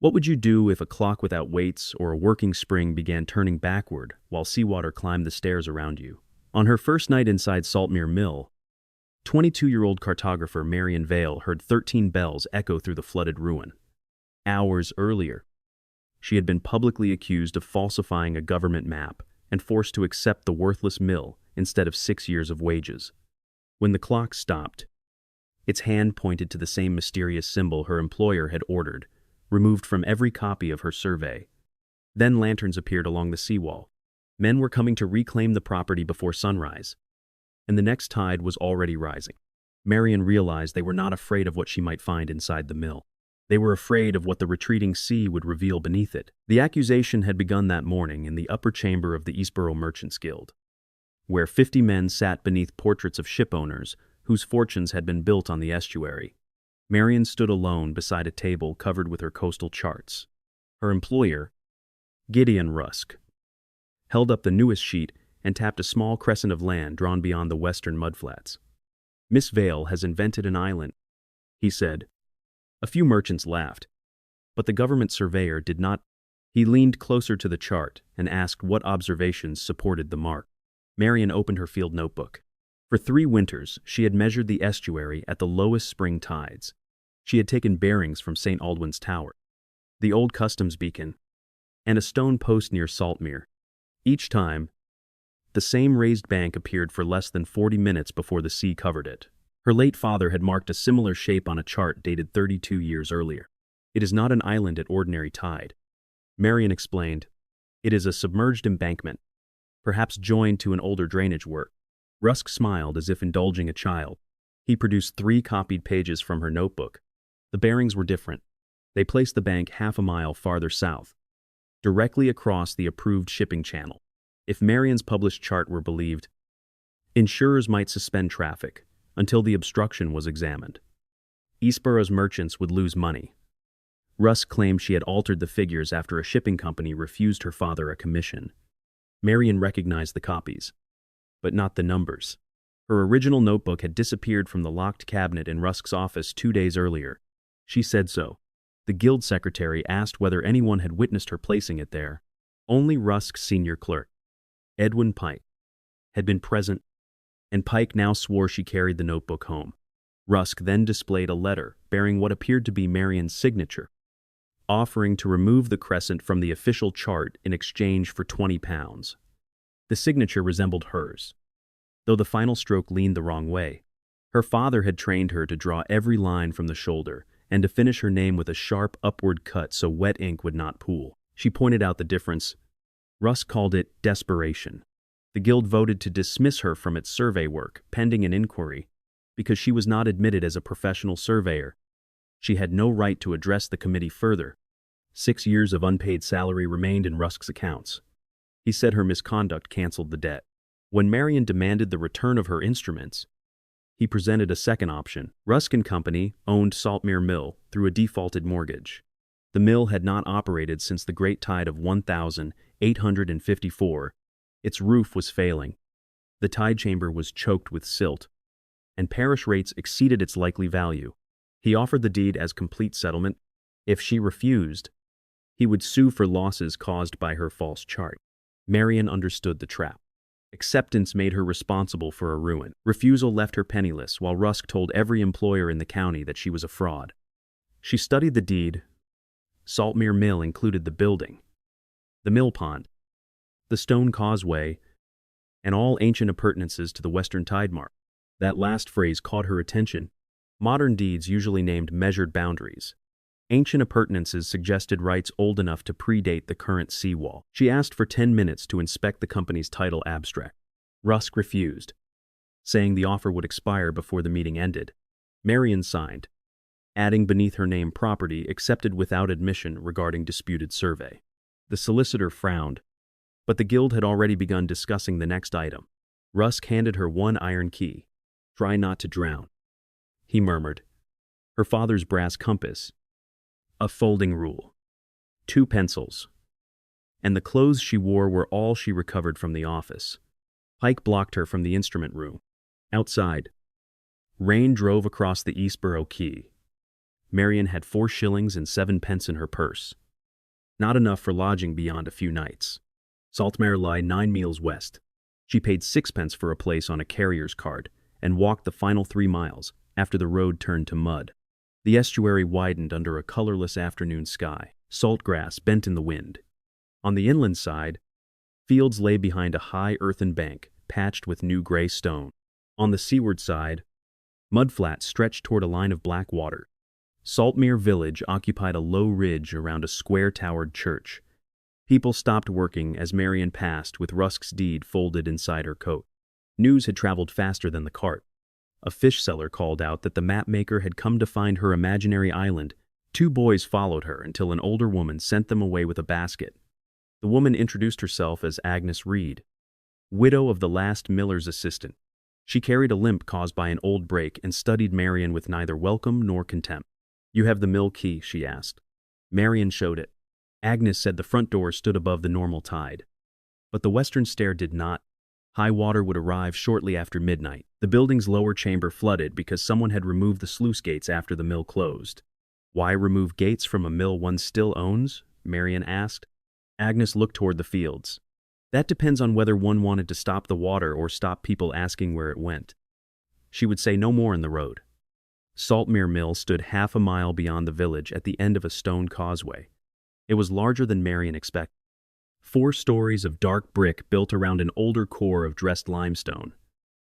What would you do if a clock without weights or a working spring began turning backward while seawater climbed the stairs around you? On her first night inside Saltmere Mill, 22-year-old cartographer Marion Vale heard 13 bells echo through the flooded ruin. Hours earlier, she had been publicly accused of falsifying a government map and forced to accept the worthless mill instead of 6 years of wages. When the clock stopped, its hand pointed to the same mysterious symbol her employer had ordered, removed from every copy of her survey. Then lanterns appeared along the seawall. Men were coming to reclaim the property before sunrise, and the next tide was already rising. Marion realized they were not afraid of what she might find inside the mill. They were afraid of what the retreating sea would reveal beneath it. The accusation had begun that morning in the upper chamber of the Eastboro Merchants Guild, where 50 men sat beneath portraits of shipowners whose fortunes had been built on the estuary. Marion stood alone beside a table covered with her coastal charts. Her employer, Gideon Rusk, held up the newest sheet and tapped a small crescent of land drawn beyond the western mudflats. "Miss Vale has invented an island," he said. A few merchants laughed, but the government surveyor did not. He leaned closer to the chart and asked what observations supported the mark. Marion opened her field notebook. For 3 winters, she had measured the estuary at the lowest spring tides. She had taken bearings from St. Aldwyn's Tower, the old customs beacon, and a stone post near Saltmere. Each time, the same raised bank appeared for less than 40 minutes before the sea covered it. Her late father had marked a similar shape on a chart dated 32 years earlier. "It is not an island at ordinary tide," Marion explained. "It is a submerged embankment, perhaps joined to an older drainage work." Rusk smiled as if indulging a child. He produced 3 copied pages from her notebook. The bearings were different. They placed the bank half a mile farther south, directly across the approved shipping channel. If Marion's published chart were believed, insurers might suspend traffic until the obstruction was examined. Eastboro's merchants would lose money. Rusk claimed she had altered the figures after a shipping company refused her father a commission. Marion recognized the copies, but not the numbers. Her original notebook had disappeared from the locked cabinet in Rusk's office 2 days earlier. She said so. The guild secretary asked whether anyone had witnessed her placing it there. Only Rusk's senior clerk, Edwin Pike, had been present, and Pike now swore she carried the notebook home. Rusk then displayed a letter bearing what appeared to be Marion's signature, offering to remove the crescent from the official chart in exchange for £20. The signature resembled hers, though the final stroke leaned the wrong way. Her father had trained her to draw every line from the shoulder and to finish her name with a sharp upward cut so wet ink would not pool. She pointed out the difference. Rusk called it desperation. The guild voted to dismiss her from its survey work, pending an inquiry, because she was not admitted as a professional surveyor. She had no right to address the committee further. 6 years of unpaid salary remained in Rusk's accounts. He said her misconduct canceled the debt. When Marion demanded the return of her instruments, he presented a second option. Rusk and Company owned Saltmere Mill through a defaulted mortgage. The mill had not operated since the great tide of 1854. Its roof was failing. The tide chamber was choked with silt, and parish rates exceeded its likely value. He offered the deed as complete settlement. If she refused, he would sue for losses caused by her false chart. Marion understood the trap. Acceptance made her responsible for a ruin. Refusal left her penniless, while Rusk told every employer in the county that she was a fraud. She studied the deed. Saltmere Mill included the building, the mill pond, the stone causeway, and all ancient appurtenances to the western tide mark. That last phrase caught her attention. Modern deeds usually named measured boundaries. Ancient appurtenances suggested rights old enough to predate the current seawall. She asked for 10 minutes to inspect the company's title abstract. Rusk refused, saying the offer would expire before the meeting ended. Marion signed, adding beneath her name property accepted without admission regarding disputed survey. The solicitor frowned, but the guild had already begun discussing the next item. Rusk handed her one iron key. "Try not to drown," he murmured. Her father's brass compass, a folding rule, 2 pencils, and the clothes she wore were all she recovered from the office. Pike blocked her from the instrument room. Outside, rain drove across the Eastboro Quay. Marian had 4 shillings and 7 pence in her purse. Not enough for lodging beyond a few nights. Saltmere lay 9 miles west. She paid 6 pence for a place on a carrier's cart and walked the final 3 miles after the road turned to mud. The estuary widened under a colorless afternoon sky. Salt grass bent in the wind. On the inland side, fields lay behind a high earthen bank patched with new gray stone. On the seaward side, mudflats stretched toward a line of black water. Saltmere village occupied a low ridge around a square-towered church. People stopped working as Marian passed with Rusk's deed folded inside her coat. News had traveled faster than the cart. A fish seller called out that the Mapmaker had come to find her imaginary island. 2 boys followed her until an older woman sent them away with a basket. The woman introduced herself as Agnes Reed, widow of the last miller's assistant. She carried a limp caused by an old brake and studied Marian with neither welcome nor contempt. "You have the mill key?" she asked. Marian showed it. Agnes said the front door stood above the normal tide. But the western stair did not. High water would arrive shortly after midnight. The building's lower chamber flooded because someone had removed the sluice gates after the mill closed. "Why remove gates from a mill one still owns?" Marian asked. Agnes looked toward the fields. "That depends on whether one wanted to stop the water or stop people asking where it went." She would say no more in the road. Saltmere Mill stood half a mile beyond the village at the end of a stone causeway. It was larger than Marian expected. 4 stories of dark brick built around an older core of dressed limestone.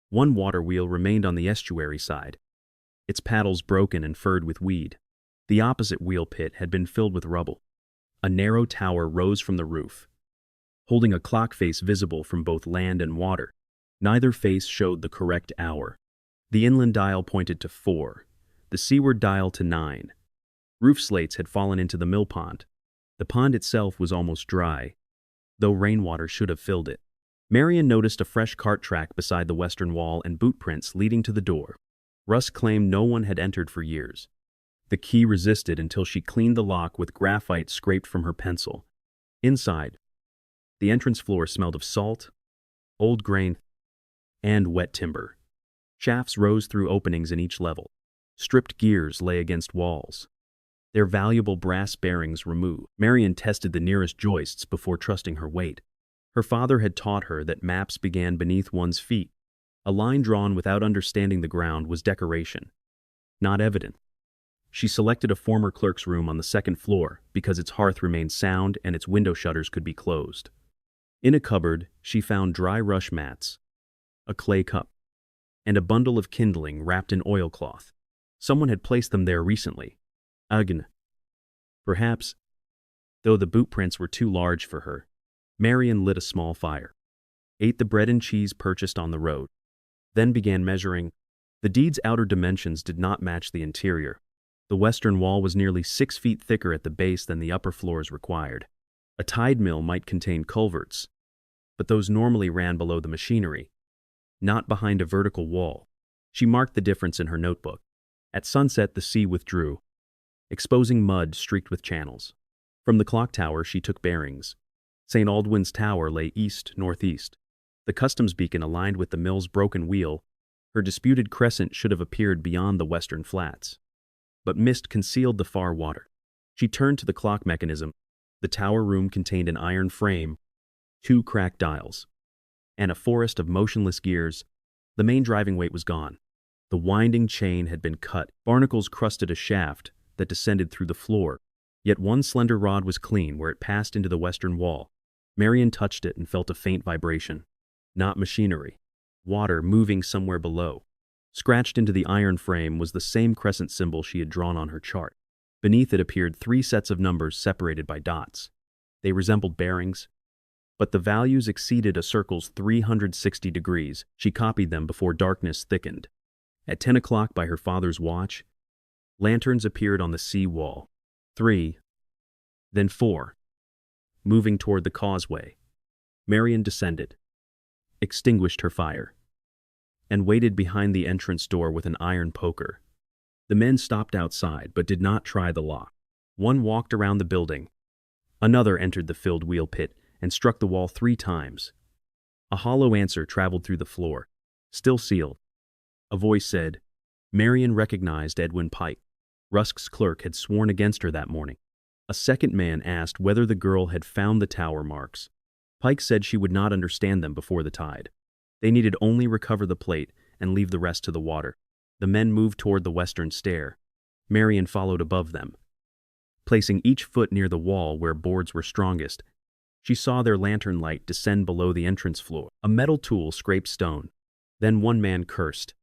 One water wheel remained on the estuary side, its paddles broken and furred with weed. The opposite wheel pit had been filled with rubble. A narrow tower rose from the roof, holding a clock face visible from both land and water. Neither face showed the correct hour. The inland dial pointed to 4, the seaward dial to 9. Roof slates had fallen into the mill pond. The pond itself was almost dry, though rainwater should have filled it. Marian noticed a fresh cart track beside the western wall and boot prints leading to the door. Russ claimed no one had entered for years. The key resisted until she cleaned the lock with graphite scraped from her pencil. Inside, the entrance floor smelled of salt, old grain, and wet timber. Shafts rose through openings in each level. Stripped gears lay against walls, their valuable brass bearings removed. Marian tested the nearest joists before trusting her weight. Her father had taught her that maps began beneath one's feet. A line drawn without understanding the ground was decoration, not evidence. She selected a former clerk's room on the 2nd floor because its hearth remained sound and its window shutters could be closed. In a cupboard, she found dry rush mats, a clay cup, and a bundle of kindling wrapped in oilcloth. Someone had placed them there recently. Again. Perhaps, though the boot prints were too large for her. Marian lit a small fire, ate the bread and cheese purchased on the road, then began measuring. The deed's outer dimensions did not match the interior. The western wall was nearly 6 feet thicker at the base than the upper floors required. A tide mill might contain culverts, but those normally ran below the machinery, not behind a vertical wall. She marked the difference in her notebook. At sunset, the sea withdrew, exposing mud streaked with channels. From the clock tower, she took bearings. St. Aldwyn's Tower lay east-northeast. The customs beacon aligned with the mill's broken wheel. Her disputed crescent should have appeared beyond the western flats, but mist concealed the far water. She turned to the clock mechanism. The tower room contained an iron frame, 2 cracked dials, and a forest of motionless gears. The main driving weight was gone. The winding chain had been cut. Barnacles crusted a shaft that descended through the floor, yet one slender rod was clean where it passed into the western wall. Marian touched it and felt a faint vibration. Not machinery. Water moving somewhere below. Scratched into the iron frame was the same crescent symbol she had drawn on her chart. Beneath it appeared 3 sets of numbers separated by dots. They resembled bearings, but the values exceeded a circle's 360 degrees. She copied them before darkness thickened. At 10 o'clock by her father's watch, lanterns appeared on the sea wall. 3, then 4. Moving toward the causeway, Marian descended, extinguished her fire, and waited behind the entrance door with an iron poker. The men stopped outside but did not try the lock. One walked around the building. Another entered the filled wheel pit and struck the wall 3 times. A hollow answer traveled through the floor, still sealed. A voice said. Marian recognized Edwin Pike. Rusk's clerk had sworn against her that morning. A second man asked whether the girl had found the tower marks. Pike said she would not understand them before the tide. They needed only recover the plate and leave the rest to the water. The men moved toward the western stair. Marion followed above them. Placing each foot near the wall where boards were strongest, she saw their lantern light descend below the entrance floor. A metal tool scraped stone. Then one man cursed.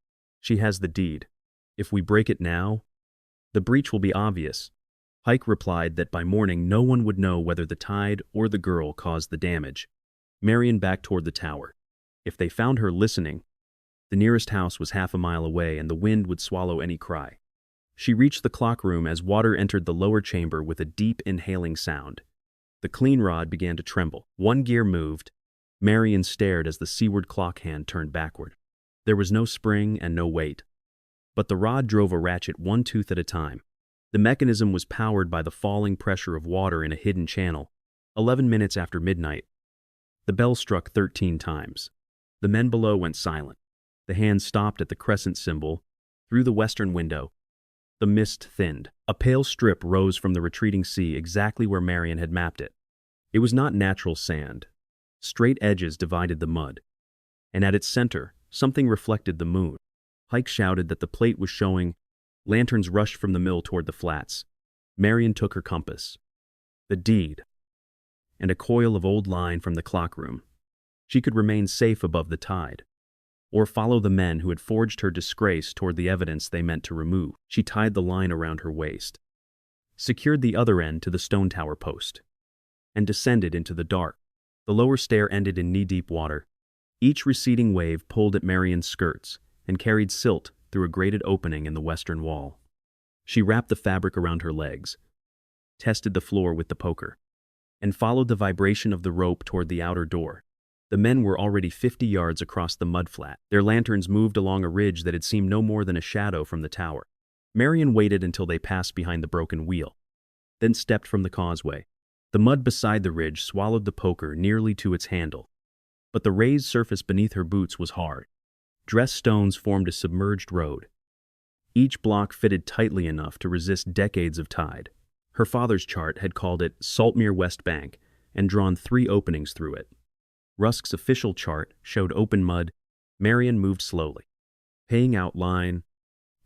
"She has the deed. If we break it now, the breach will be obvious." Pike replied that by morning no one would know whether the tide or the girl caused the damage. Marion backed toward the tower. If they found her listening, the nearest house was half a mile away and the wind would swallow any cry. She reached the clock room as water entered the lower chamber with a deep inhaling sound. The clean rod began to tremble. One gear moved. Marion stared as the seaward clock hand turned backward. There was no spring and no weight, but the rod drove a ratchet one tooth at a time. The mechanism was powered by the falling pressure of water in a hidden channel. 11 minutes after midnight, the bell struck 13 times. The men below went silent. The hand stopped at the crescent symbol. Through the western window, the mist thinned. A pale strip rose from the retreating sea exactly where Marion had mapped it. It was not natural sand. Straight edges divided the mud, and at its center, something reflected the moon. Pike shouted that the plate was showing. Lanterns rushed from the mill toward the flats. Marion took her compass, the deed, and a coil of old line from the clock room. She could remain safe above the tide, or follow the men who had forged her disgrace toward the evidence they meant to remove. She tied the line around her waist, secured the other end to the stone tower post, and descended into the dark. The lower stair ended in knee-deep water. Each receding wave pulled at Marion's skirts and carried silt through a grated opening in the western wall. She wrapped the fabric around her legs, tested the floor with the poker, and followed the vibration of the rope toward the outer door. The men were already 50 yards across the mudflat. Their lanterns moved along a ridge that had seemed no more than a shadow from the tower. Marion waited until they passed behind the broken wheel, then stepped from the causeway. The mud beside the ridge swallowed the poker nearly to its handle, but the raised surface beneath her boots was hard. Dressed stones formed a submerged road. Each block fitted tightly enough to resist decades of tide. Her father's chart had called it Saltmere West Bank and drawn 3 openings through it. Rusk's official chart showed open mud. Marion moved slowly, paying out line.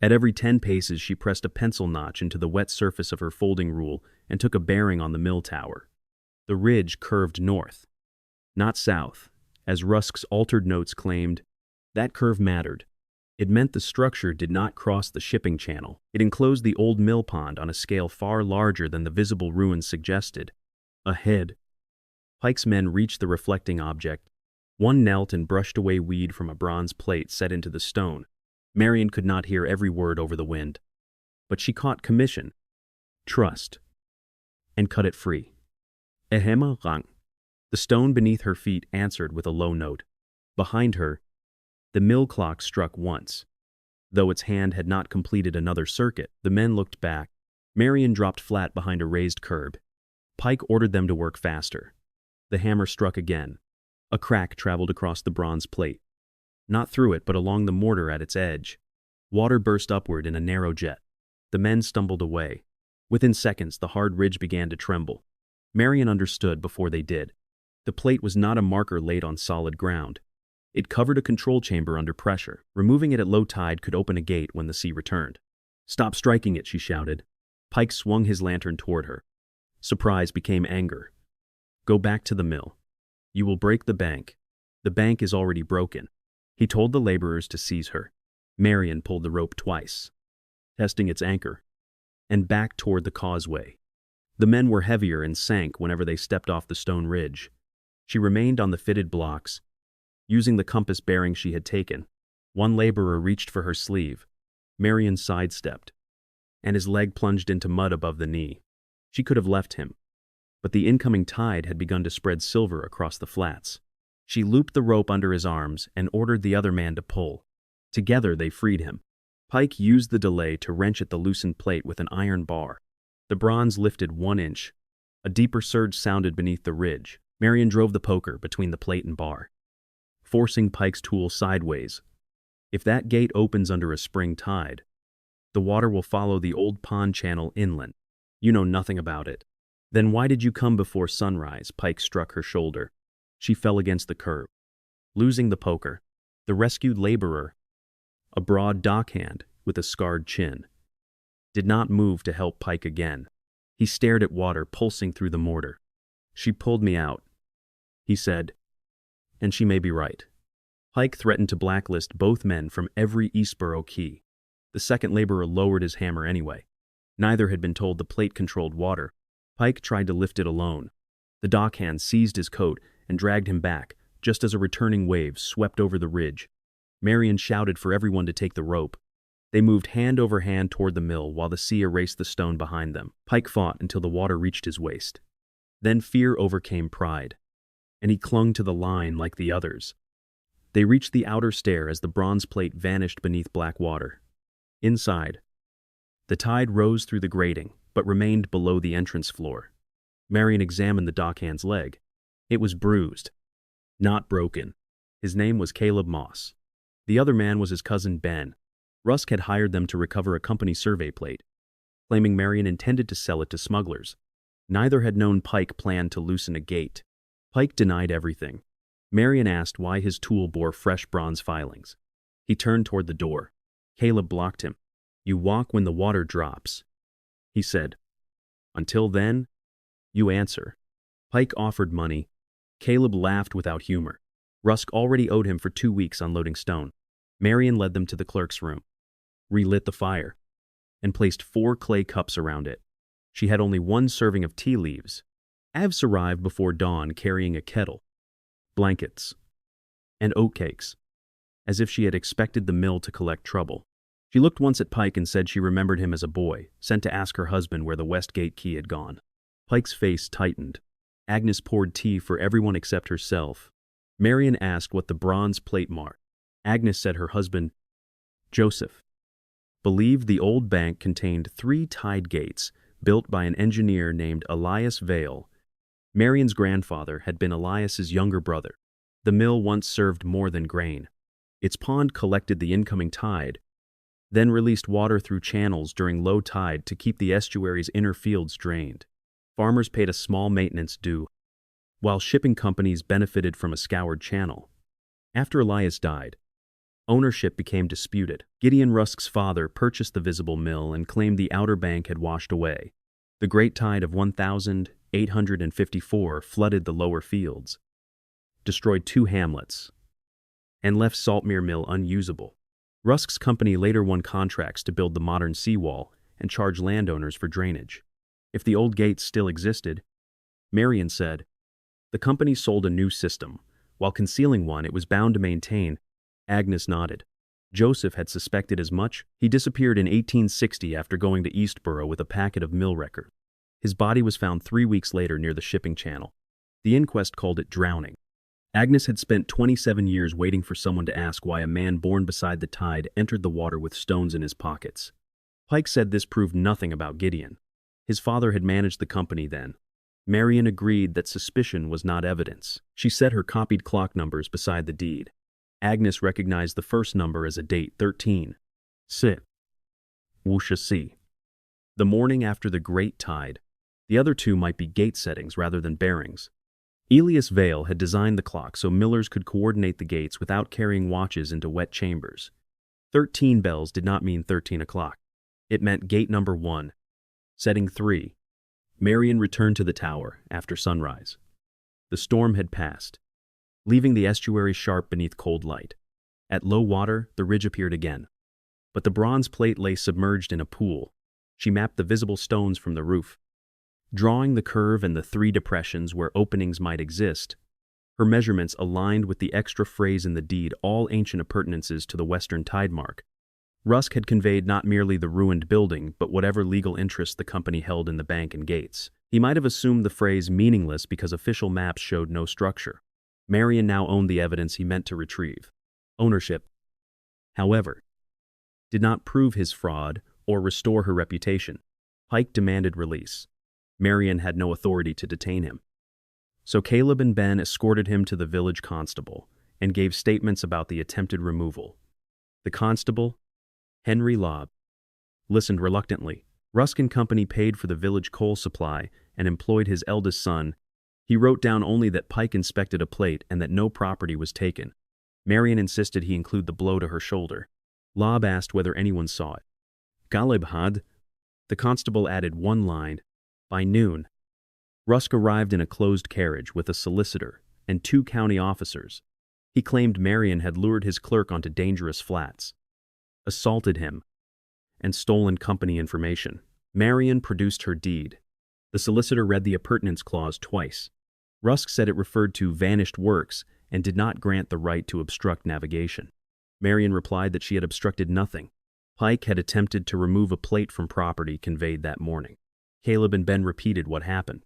At every 10 paces she pressed a pencil notch into the wet surface of her folding rule and took a bearing on the mill tower. The ridge curved north, not south, as Rusk's altered notes claimed. That curve mattered. It meant the structure did not cross the shipping channel. It enclosed the old mill pond on a scale far larger than the visible ruins suggested. Ahead, Pike's men reached the reflecting object. One knelt and brushed away weed from a bronze plate set into the stone. Marion could not hear every word over the wind, but she caught commission, trust, and cut it free. Ehema rang. The stone beneath her feet answered with a low note. Behind her, the mill clock struck once. Though its hand had not completed another circuit, the men looked back. Marion dropped flat behind a raised curb. Pike ordered them to work faster. The hammer struck again. A crack traveled across the bronze plate. Not through it, but along the mortar at its edge. Water burst upward in a narrow jet. The men stumbled away. Within seconds, the hard ridge began to tremble. Marion understood before they did. The plate was not a marker laid on solid ground. It covered a control chamber under pressure. Removing it at low tide could open a gate when the sea returned. "Stop striking it," she shouted. Pike swung his lantern toward her. Surprise became anger. "Go back to the mill. You will break the bank. The bank is already broken." He told the laborers to seize her. Marion pulled the rope twice, testing its anchor, and backed toward the causeway. The men were heavier and sank whenever they stepped off the stone ridge. She remained on the fitted blocks, using the compass bearing she had taken. One laborer reached for her sleeve. Marion sidestepped, and his leg plunged into mud above the knee. She could have left him, but the incoming tide had begun to spread silver across the flats. She looped the rope under his arms and ordered the other man to pull. Together they freed him. Pike used the delay to wrench at the loosened plate with an iron bar. The bronze lifted 1 inch. A deeper surge sounded beneath the ridge. Marion drove the poker between the plate and bar, forcing Pike's tool sideways. If that gate opens under a spring tide, The water will follow the old pond channel inland. You know nothing about it. Then why did you come before sunrise? Pike struck her shoulder. She fell against the curb, losing the poker. The rescued laborer, a broad dockhand with a scarred chin, did not move to help Pike again. He stared at water pulsing through the mortar. She pulled me out, he said, and she may be right. Pike threatened to blacklist both men from every Eastborough quay. The second laborer lowered his hammer anyway. Neither had been told the plate controlled water. Pike tried to lift it alone. The dockhand seized his coat and dragged him back, just as a returning wave swept over the ridge. Marion shouted for everyone to take the rope. They moved hand over hand toward the mill while the sea erased the stone behind them. Pike fought until the water reached his waist. Then fear overcame pride, and he clung to the line like the others. They reached the outer stair as the bronze plate vanished beneath black water. Inside, the tide rose through the grating, but remained below the entrance floor. Marion examined the dockhand's leg. It was bruised, not broken. His name was Caleb Moss. The other man was his cousin Ben. Rusk had hired them to recover a company survey plate, claiming Marion intended to sell it to smugglers. Neither had known Pike planned to loosen a gate. Pike denied everything. Marion asked why his tool bore fresh bronze filings. He turned toward the door. Caleb blocked him. You walk when the water drops, he said. Until then, you answer. Pike offered money. Caleb laughed without humor. Rusk already owed him for 2 weeks unloading stone. Marion led them to the clerk's room, relit the fire, and placed 4 clay cups around it. She had only 1 serving of tea leaves. Avs arrived before dawn carrying a kettle, blankets, and oatcakes, as if she had expected the mill to collect trouble. She looked once at Pike and said she remembered him as a boy, sent to ask her husband where the West Gate key had gone. Pike's face tightened. Agnes poured tea for everyone except herself. Marion asked what the bronze plate marked. Agnes said her husband, Joseph, believed the old bank contained 3 tide gates built by an engineer named Elias Vale. Marion's grandfather had been Elias's younger brother. The mill once served more than grain. Its pond collected the incoming tide, then released water through channels during low tide to keep the estuary's inner fields drained. Farmers paid a small maintenance due, while shipping companies benefited from a scoured channel. After Elias died, ownership became disputed. Gideon Rusk's father purchased the visible mill and claimed the outer bank had washed away. The great tide of 1854 flooded the lower fields, destroyed 2 hamlets, and left Saltmere Mill unusable. Rusk's company later won contracts to build the modern seawall and charge landowners for drainage. If the old gates still existed, Marion said, the company sold a new system. While concealing one it was bound to maintain. Agnes nodded. Joseph had suspected as much. He disappeared in 1860 after going to Eastborough with a packet of mill records. His body was found 3 weeks later near the shipping channel. The inquest called it drowning. Agnes had spent 27 years waiting for someone to ask why a man born beside the tide entered the water with stones in his pockets. Pike said this proved nothing about Gideon. His father had managed the company then. Marion agreed that suspicion was not evidence. She set her copied clock numbers beside the deed. Agnes recognized the first number as a date 13. Sit. Wusha si. The morning after the great tide. The other 2 might be gate settings rather than bearings. Elias Vale had designed the clock so millers could coordinate the gates without carrying watches into wet chambers. 13 bells did not mean 13 o'clock. It meant gate number 1. Setting 3. Marion returned to the tower after sunrise. The storm had passed, leaving the estuary sharp beneath cold light. At low water, the ridge appeared again. But the bronze plate lay submerged in a pool. She mapped the visible stones from the roof, drawing the curve and the 3 depressions where openings might exist. Her measurements aligned with the extra phrase in the deed, all ancient appurtenances to the western tide mark. Rusk had conveyed not merely the ruined building, but whatever legal interest the company held in the bank and gates. He might have assumed the phrase meaningless because official maps showed no structure. Marion now owned the evidence he meant to retrieve. Ownership, however, did not prove his fraud or restore her reputation. Pike demanded release. Marion had no authority to detain him. So Caleb and Ben escorted him to the village constable and gave statements about the attempted removal. The constable, Henry Lobb, listened reluctantly. Rusk and Company paid for the village coal supply and employed his eldest son. He wrote down only that Pike inspected a plate and that no property was taken. Marion insisted he include the blow to her shoulder. Lobb asked whether anyone saw it. Galib had. The constable added one line. By noon, Rusk arrived in a closed carriage with a solicitor and 2 county officers. He claimed Marion had lured his clerk onto dangerous flats, assaulted him, and stolen company information. Marion produced her deed. The solicitor read the appurtenance clause twice. Rusk said it referred to vanished works and did not grant the right to obstruct navigation. Marion replied that she had obstructed nothing. Pike had attempted to remove a plate from property conveyed that morning. Caleb and Ben repeated what happened.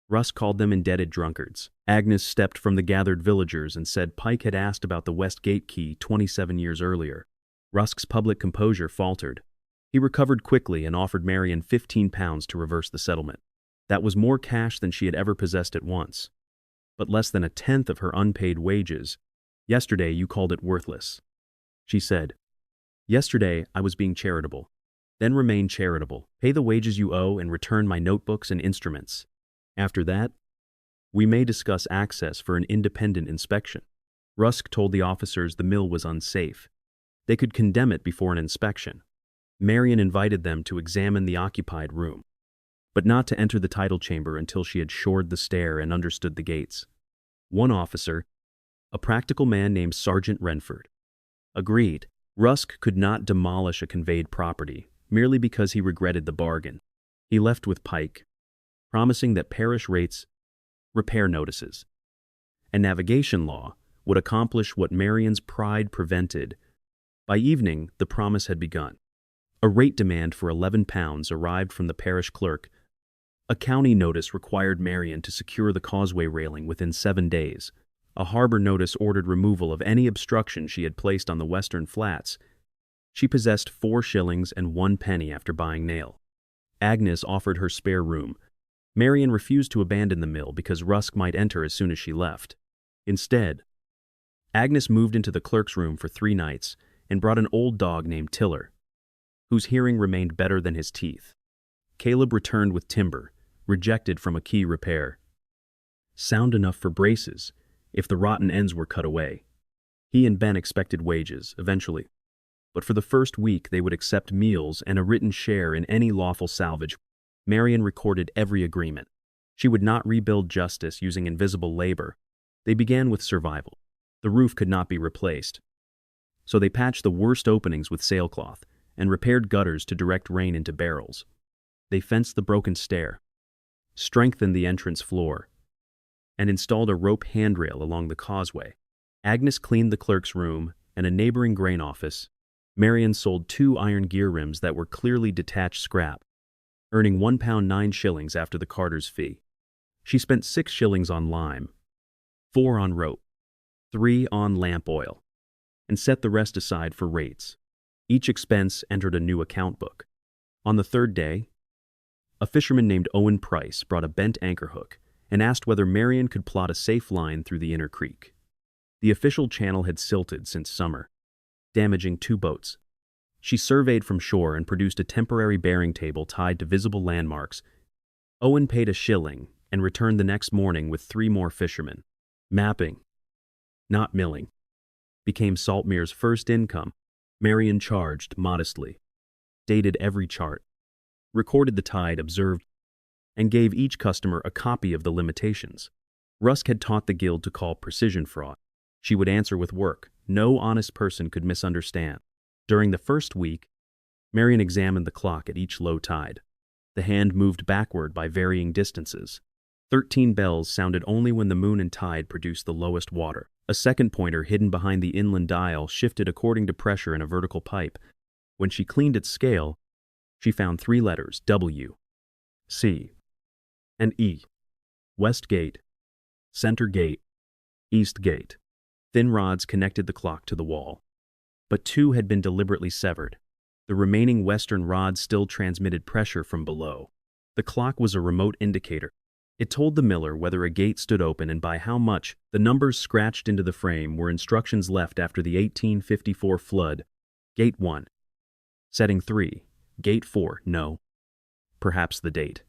Rusk called them indebted drunkards. Agnes stepped from the gathered villagers and said Pike had asked about the West Gate key 27 years earlier. Rusk's public composure faltered. He recovered quickly and offered Marion £15 to reverse the settlement. That was more cash than she had ever possessed at once, but less than a tenth of her unpaid wages. Yesterday you called it worthless, she said. Yesterday I was being charitable. Then remain charitable. Pay the wages you owe and return my notebooks and instruments. After that, we may discuss access for an independent inspection. Rusk told the officers the mill was unsafe. They could condemn it before an inspection. Marion invited them to examine the occupied room, but not to enter the tidal chamber until she had shored the stair and understood the gates. One officer, a practical man named Sergeant Renford, agreed. Rusk could not demolish a conveyed property merely because he regretted the bargain. He left with Pike, promising that parish rates, repair notices, and navigation law would accomplish what Marion's pride prevented. By evening, the promise had begun. A rate demand for £11 arrived from the parish clerk. A county notice required Marion to secure the causeway railing within 7 days. A harbor notice ordered removal of any obstruction she had placed on the western flats. She possessed 4 shillings and 1 penny after buying nail. Agnes offered her spare room. Marion refused to abandon the mill because Rusk might enter as soon as she left. Instead, Agnes moved into the clerk's room for 3 nights and brought an old dog named Tiller, whose hearing remained better than his teeth. Caleb returned with timber, rejected from a key repair. Sound enough for braces, if the rotten ends were cut away. He and Ben expected wages, eventually, but for the first week they would accept meals and a written share in any lawful salvage. Marion recorded every agreement. She would not rebuild justice using invisible labor. They began with survival. The roof could not be replaced, so they patched the worst openings with sailcloth and repaired gutters to direct rain into barrels. They fenced the broken stair, strengthened the entrance floor, and installed a rope handrail along the causeway. Agnes cleaned the clerk's room and a neighboring grain office. Marion sold 2 iron gear rims that were clearly detached scrap, earning £1 9 shillings after the carter's fee. She spent 6 shillings on lime, 4 on rope, 3 on lamp oil, and set the rest aside for rates. Each expense entered a new account book. On the 3rd day, a fisherman named Owen Price brought a bent anchor hook and asked whether Marion could plot a safe line through the inner creek. The official channel had silted since summer, damaging 2 boats. She surveyed from shore and produced a temporary bearing table tied to visible landmarks. Owen paid a shilling and returned the next morning with 3 more fishermen. Mapping, not milling, became Saltmere's first income. Marion charged modestly, dated every chart, recorded the tide observed, and gave each customer a copy of the limitations. Rusk had taught the guild to call precision fraud. She would answer with work no honest person could misunderstand. During the first week, Marion examined the clock at each low tide. The hand moved backward by varying distances. 13 bells sounded only when the moon and tide produced the lowest water. A second pointer hidden behind the inland dial shifted according to pressure in a vertical pipe. When she cleaned its scale, she found 3 letters, W, C, and E. West Gate, Center Gate, East Gate. Thin rods connected the clock to the wall, but 2 had been deliberately severed. The remaining western rods still transmitted pressure from below. The clock was a remote indicator. It told the miller whether a gate stood open and by how much. The numbers scratched into the frame were instructions left after the 1854 flood. Gate 1. Setting 3. Gate 4, no. Perhaps the date.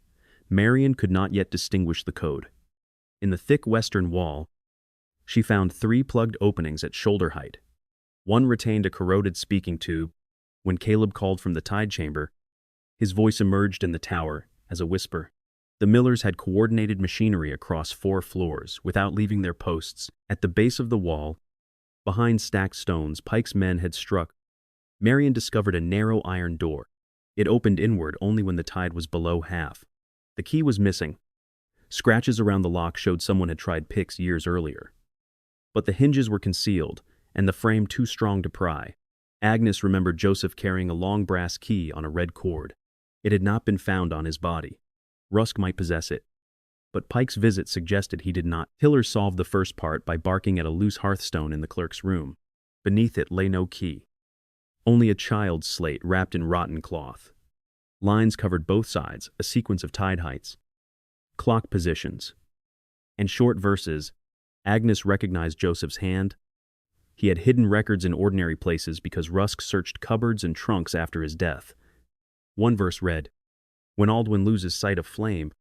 Marian could not yet distinguish the code. In the thick western wall, she found 3 plugged openings at shoulder height. One retained a corroded speaking tube. When Caleb called from the tide chamber, his voice emerged in the tower as a whisper. The millers had coordinated machinery across 4 floors without leaving their posts. At the base of the wall, behind stacked stones, Pike's men had struck. Marian discovered a narrow iron door. It opened inward only when the tide was below half. The key was missing. Scratches around the lock showed someone had tried picks years earlier. But the hinges were concealed, and the frame too strong to pry. Agnes remembered Joseph carrying a long brass key on a red cord. It had not been found on his body. Rusk might possess it. But Pike's visit suggested he did not. Tiller solved the first part by barking at a loose hearthstone in the clerk's room. Beneath it lay no key. Only a child's slate wrapped in rotten cloth. Lines covered both sides, a sequence of tide heights, clock positions, and short verses. Agnes recognized Joseph's hand. He had hidden records in ordinary places because Rusk searched cupboards and trunks after his death. One verse read, "When Aldwin loses sight of flame,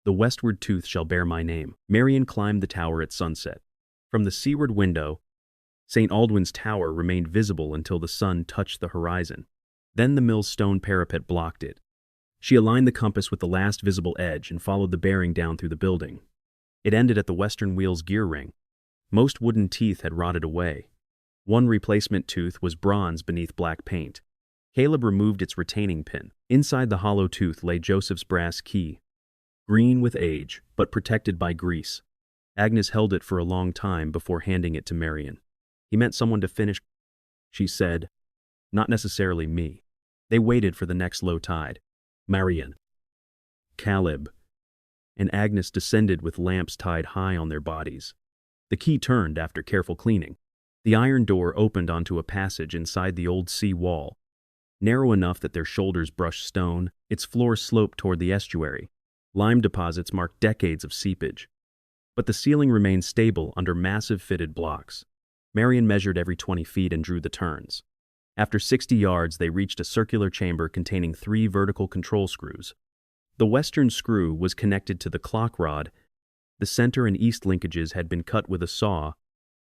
the westward tooth shall bear my name." Marian climbed the tower at sunset. From the seaward window, St. Aldwin's tower remained visible until the sun touched the horizon. Then the mill's stone parapet blocked it. She aligned the compass with the last visible edge and followed the bearing down through the building. It ended at the western wheel's gear ring. Most wooden teeth had rotted away. One replacement tooth was bronze beneath black paint. Caleb removed its retaining pin. Inside the hollow tooth lay Joseph's brass key, green with age, but protected by grease. Agnes held it for a long time before handing it to Marian. "He meant someone to finish," she said. "Not necessarily me." They waited for the next low tide. Marian, Caleb, and Agnes descended with lamps tied high on their bodies. The key turned after careful cleaning. The iron door opened onto a passage inside the old sea wall. Narrow enough that their shoulders brushed stone, its floor sloped toward the estuary. Lime deposits marked decades of seepage. But the ceiling remained stable under massive fitted blocks. Marian measured every 20 feet and drew the turns. After 60 yards, they reached a circular chamber containing 3 vertical control screws. The western screw was connected to the clock rod. The center and east linkages had been cut with a saw.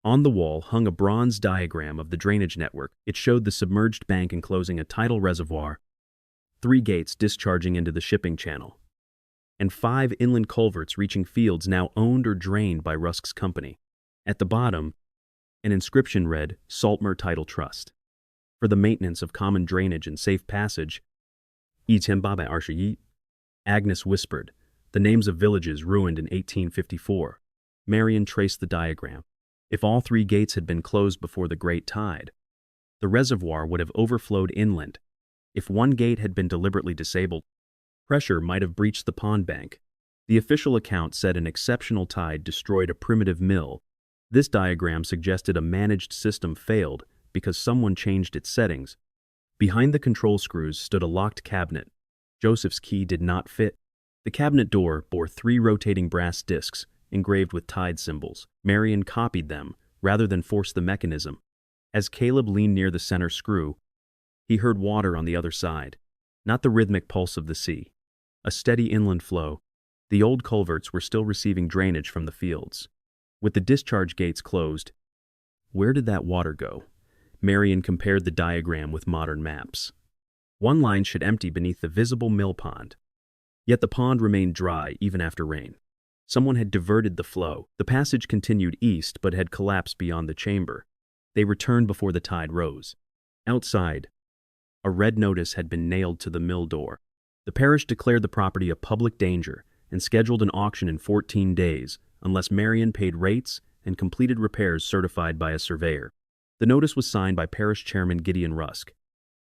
On the wall hung a bronze diagram of the drainage network. It showed the submerged bank enclosing a tidal reservoir, 3 gates discharging into the shipping channel, and 5 inland culverts reaching fields now owned or drained by Rusk's company. At the bottom, an inscription read, "Saltmer Tidal Trust. For the maintenance of common drainage and safe passage." Agnes whispered, "The names of villages ruined in 1854. Marian traced the diagram. If all 3 gates had been closed before the great tide, the reservoir would have overflowed inland. If one gate had been deliberately disabled, pressure might have breached the pond bank. The official account said an exceptional tide destroyed a primitive mill. This diagram suggested a managed system failed because someone changed its settings. Behind the control screws stood a locked cabinet. Joseph's key did not fit. The cabinet door bore 3 rotating brass discs engraved with tide symbols. Marian copied them rather than force the mechanism. As Caleb leaned near the center screw, he heard water on the other side, not the rhythmic pulse of the sea. A steady inland flow. The old culverts were still receiving drainage from the fields. With the discharge gates closed, where did that water go? Marian compared the diagram with modern maps. One line should empty beneath the visible mill pond. Yet the pond remained dry even after rain. Someone had diverted the flow. The passage continued east but had collapsed beyond the chamber. They returned before the tide rose. Outside, a red notice had been nailed to the mill door. The parish declared the property a public danger and scheduled an auction in 14 days unless Marian paid rates and completed repairs certified by a surveyor. The notice was signed by Parish Chairman Gideon Rusk.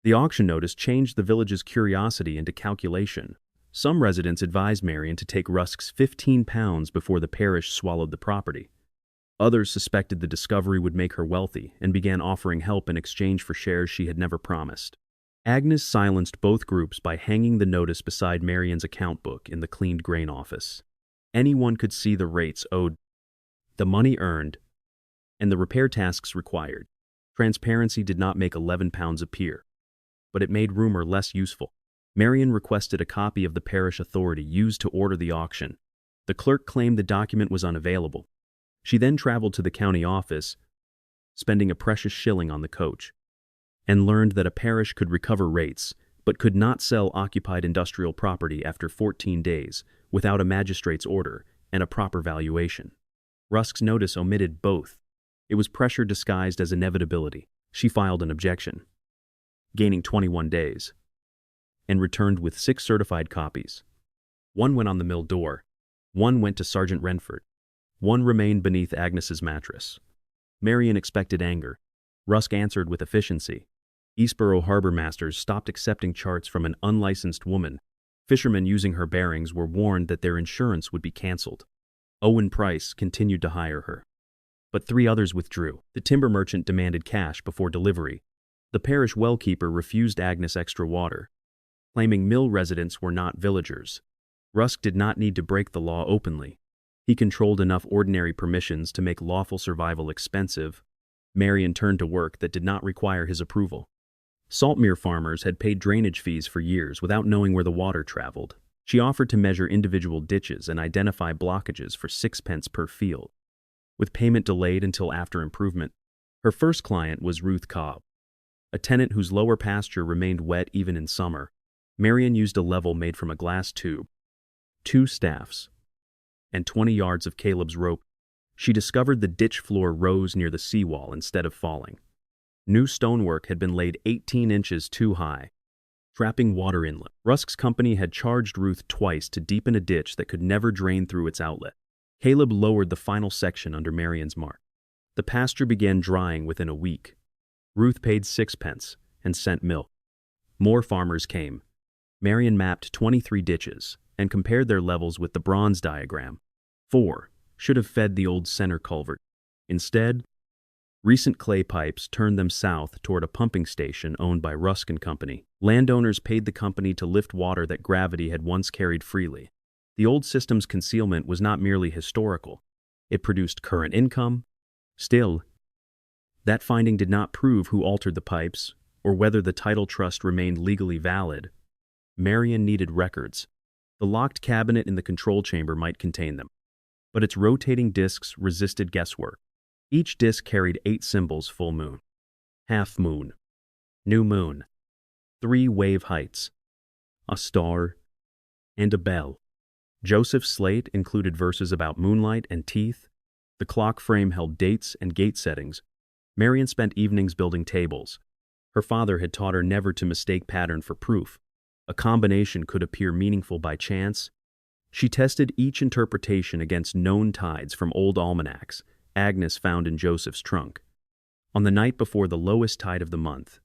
The auction notice changed the village's curiosity into calculation. Some residents advised Marian to take Rusk's £15 before the parish swallowed the property. Others suspected the discovery would make her wealthy and began offering help in exchange for shares she had never promised. Agnes silenced both groups by hanging the notice beside Marian's account book in the cleaned grain office. Anyone could see the rates owed, the money earned, and the repair tasks required. Transparency did not make £11 appear, but it made rumor less useful. Marion requested a copy of the parish authority used to order the auction. The clerk claimed the document was unavailable. She then traveled to the county office, spending a precious shilling on the coach, and learned that a parish could recover rates, but could not sell occupied industrial property after 14 days without a magistrate's order and a proper valuation. Rusk's notice omitted both. It was pressure disguised as inevitability. She filed an objection, gaining 21 days, and returned with 6 certified copies. 1 went on the mill door, 1 went to Sergeant Renford, 1 remained beneath Agnes's mattress. Marion expected anger. Rusk answered with efficiency. Eastboro harbor masters stopped accepting charts from an unlicensed woman. Fishermen using her bearings were warned that their insurance would be canceled. Owen Price continued to hire her. But 3 others withdrew. The timber merchant demanded cash before delivery. The parish wellkeeper refused Agnes extra water, claiming mill residents were not villagers. Rusk did not need to break the law openly. He controlled enough ordinary permissions to make lawful survival expensive. Marion turned to work that did not require his approval. Saltmere farmers had paid drainage fees for years without knowing where the water traveled. She offered to measure individual ditches and identify blockages for 6 pence per field, with payment delayed until after improvement. Her first client was Ruth Cobb, a tenant whose lower pasture remained wet even in summer. Marion used a level made from a glass tube, 2 staffs, and 20 yards of Caleb's rope. She discovered the ditch floor rose near the seawall instead of falling. New stonework had been laid 18 inches too high, trapping water inlet. Rusk's company had charged Ruth twice to deepen a ditch that could never drain through its outlet. Caleb lowered the final section under Marion's mark. The pasture began drying within a week. Ruth paid 6 pence and sent milk. More farmers came. Marion mapped 23 ditches and compared their levels with the bronze diagram. 4 should have fed the old center culvert. Instead, recent clay pipes turned them south toward a pumping station owned by Rusk and Company. Landowners paid the company to lift water that gravity had once carried freely. The old system's concealment was not merely historical. It produced current income. Still, that finding did not prove who altered the pipes or whether the title trust remained legally valid. Marion needed records. The locked cabinet in the control chamber might contain them, but its rotating discs resisted guesswork. Each disc carried 8 symbols: full moon, half moon, new moon, 3 wave heights, a star, and a bell. Joseph's slate included verses about moonlight and teeth. The clock frame held dates and gate settings. Marion spent evenings building tables. Her father had taught her never to mistake pattern for proof. A combination could appear meaningful by chance. She tested each interpretation against known tides from old almanacs Agnes found in Joseph's trunk. On the night before the lowest tide of the month,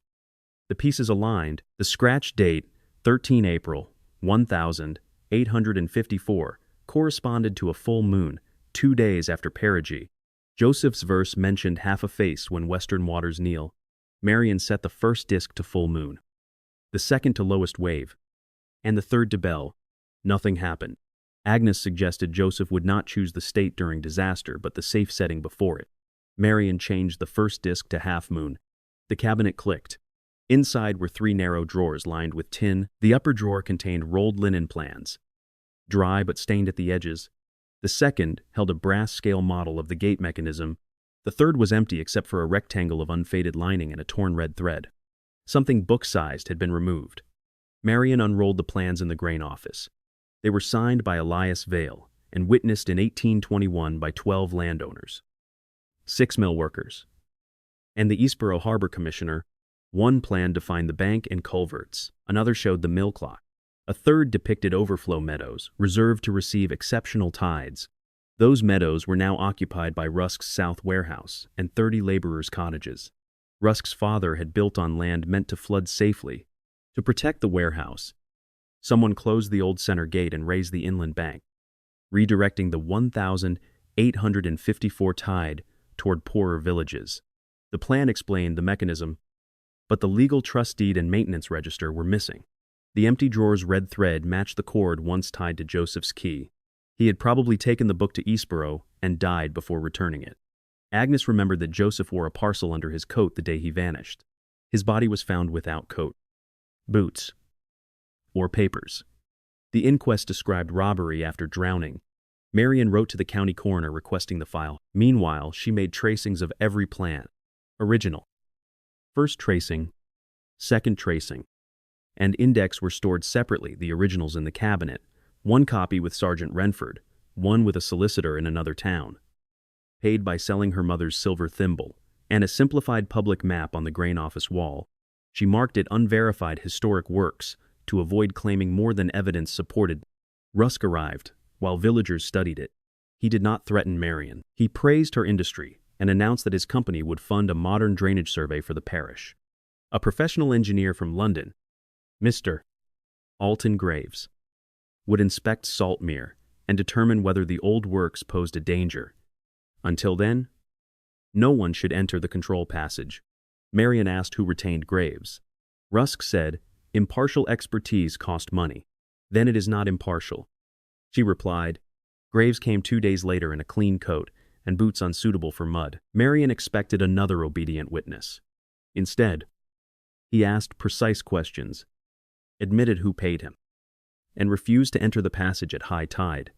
the pieces aligned. The scratch date, 13 April, 1854, corresponded to a full moon, 2 days after perigee. Joseph's verse mentioned half a face when western waters kneel. Marion set the first disc to full moon, the second to lowest wave, and the third to bell. Nothing happened. Agnes suggested Joseph would not choose the state during disaster, but the safe setting before it. Marion changed the first disc to half moon. The cabinet clicked. Inside were 3 narrow drawers lined with tin. The upper drawer contained rolled linen plans, dry but stained at the edges. The second held a brass scale model of the gate mechanism. The third was empty except for a rectangle of unfaded lining and a torn red thread. Something book-sized had been removed. Marion unrolled the plans in the grain office. They were signed by Elias Vale and witnessed in 1821 by 12 landowners, 6 mill workers, and the Eastboro Harbor Commissioner. One plan defined the bank and culverts. Another showed the mill clock. A third depicted overflow meadows, reserved to receive exceptional tides. Those meadows were now occupied by Rusk's South warehouse and 30 laborers' cottages. Rusk's father had built on land meant to flood safely. To protect the warehouse, someone closed the old center gate and raised the inland bank, redirecting the 1,854 tide toward poorer villages. The plan explained the mechanism, but the legal trust deed and maintenance register were missing. The empty drawer's red thread matched the cord once tied to Joseph's key. He had probably taken the book to Eastboro and died before returning it. Agnes remembered that Joseph wore a parcel under his coat the day he vanished. His body was found without coat, boots, or papers. The inquest described robbery after drowning. Marion wrote to the county coroner requesting the file. Meanwhile, she made tracings of every plan. Original. First tracing, second tracing, and index were stored separately, the originals in the cabinet, one copy with Sergeant Renford, one with a solicitor in another town. Paid by selling her mother's silver thimble, and a simplified public map on the grain office wall. She marked it unverified historic works to avoid claiming more than evidence supported. Rusk arrived, while villagers studied it. He did not threaten Marion. He praised her industry and announced that his company would fund a modern drainage survey for the parish. A professional engineer from London, Mr. Alton Graves, would inspect Saltmere and determine whether the old works posed a danger. Until then, no one should enter the control passage. Marion asked who retained Graves. Rusk said, "Impartial expertise cost money. Then it is not impartial." She replied, "Graves came 2 days later in a clean coat and boots unsuitable for mud." Marion expected another obedient witness. Instead, he asked precise questions, admitted who paid him, and refused to enter the passage at high tide.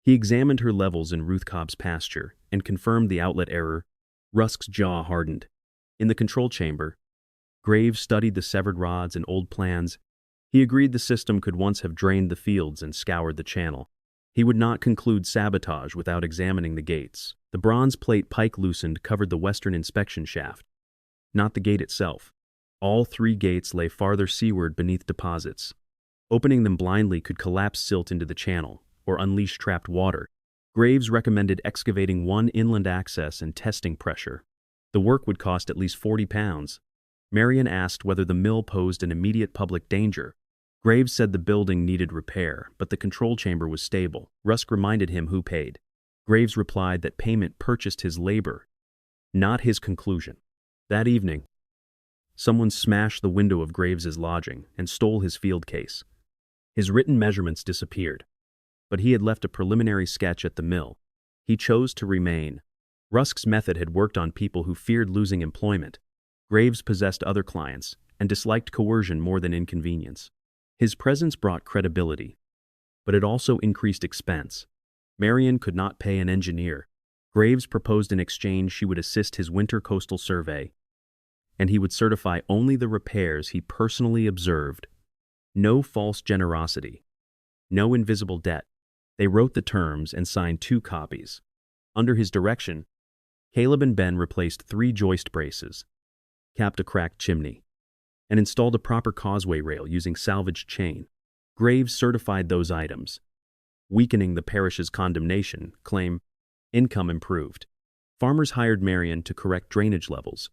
He examined her levels in Ruth Cobb's pasture and confirmed the outlet error. Rusk's jaw hardened. In the control chamber, Graves studied the severed rods and old plans. He agreed the system could once have drained the fields and scoured the channel. He would not conclude sabotage without examining the gates. The bronze plate pike loosened covered the western inspection shaft, not the gate itself. All 3 gates lay farther seaward beneath deposits. Opening them blindly could collapse silt into the channel or unleash trapped water. Graves recommended excavating one inland access and testing pressure. The work would cost at least £40. Marion asked whether the mill posed an immediate public danger. Graves said the building needed repair, but the control chamber was stable. Rusk reminded him who paid. Graves replied that payment purchased his labor, not his conclusion. That evening, someone smashed the window of Graves's lodging and stole his field case. His written measurements disappeared, but he had left a preliminary sketch at the mill. He chose to remain. Rusk's method had worked on people who feared losing employment. Graves possessed other clients and disliked coercion more than inconvenience. His presence brought credibility, but it also increased expense. Marion could not pay an engineer. Graves proposed in exchange she would assist his winter coastal survey, and he would certify only the repairs he personally observed. No false generosity, no invisible debt. They wrote the terms and signed 2 copies. Under his direction, Caleb and Ben replaced 3 joist braces, capped a cracked chimney, and installed a proper causeway rail using salvaged chain. Graves certified those items, weakening the parish's condemnation claim. Income improved. Farmers hired Marion to correct drainage levels.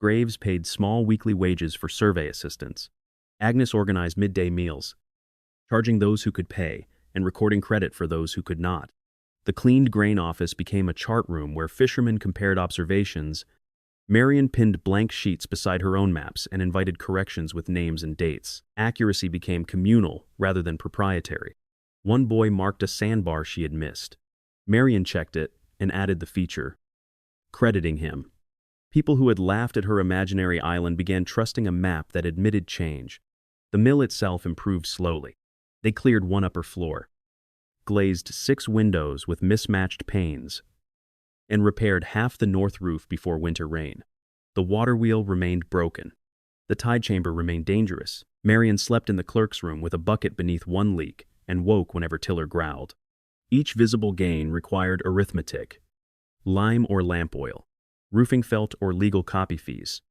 Graves paid small weekly wages for survey assistants. Agnes organized midday meals, charging those who could pay and recording credit for those who could not. The cleaned grain office became a chart room where fishermen compared observations. Marion pinned blank sheets beside her own maps and invited corrections with names and dates. Accuracy became communal rather than proprietary. One boy marked a sandbar she had missed. Marion checked it and added the feature, crediting him. People who had laughed at her imaginary island began trusting a map that admitted change. The mill itself improved slowly. They cleared one upper floor, glazed 6 windows with mismatched panes, and repaired half the north roof before winter rain. The water wheel remained broken. The tide chamber remained dangerous. Marion slept in the clerk's room with a bucket beneath one leak and woke whenever Tiller growled. Each visible gain required arithmetic, lime or lamp oil, roofing felt or legal copy fees,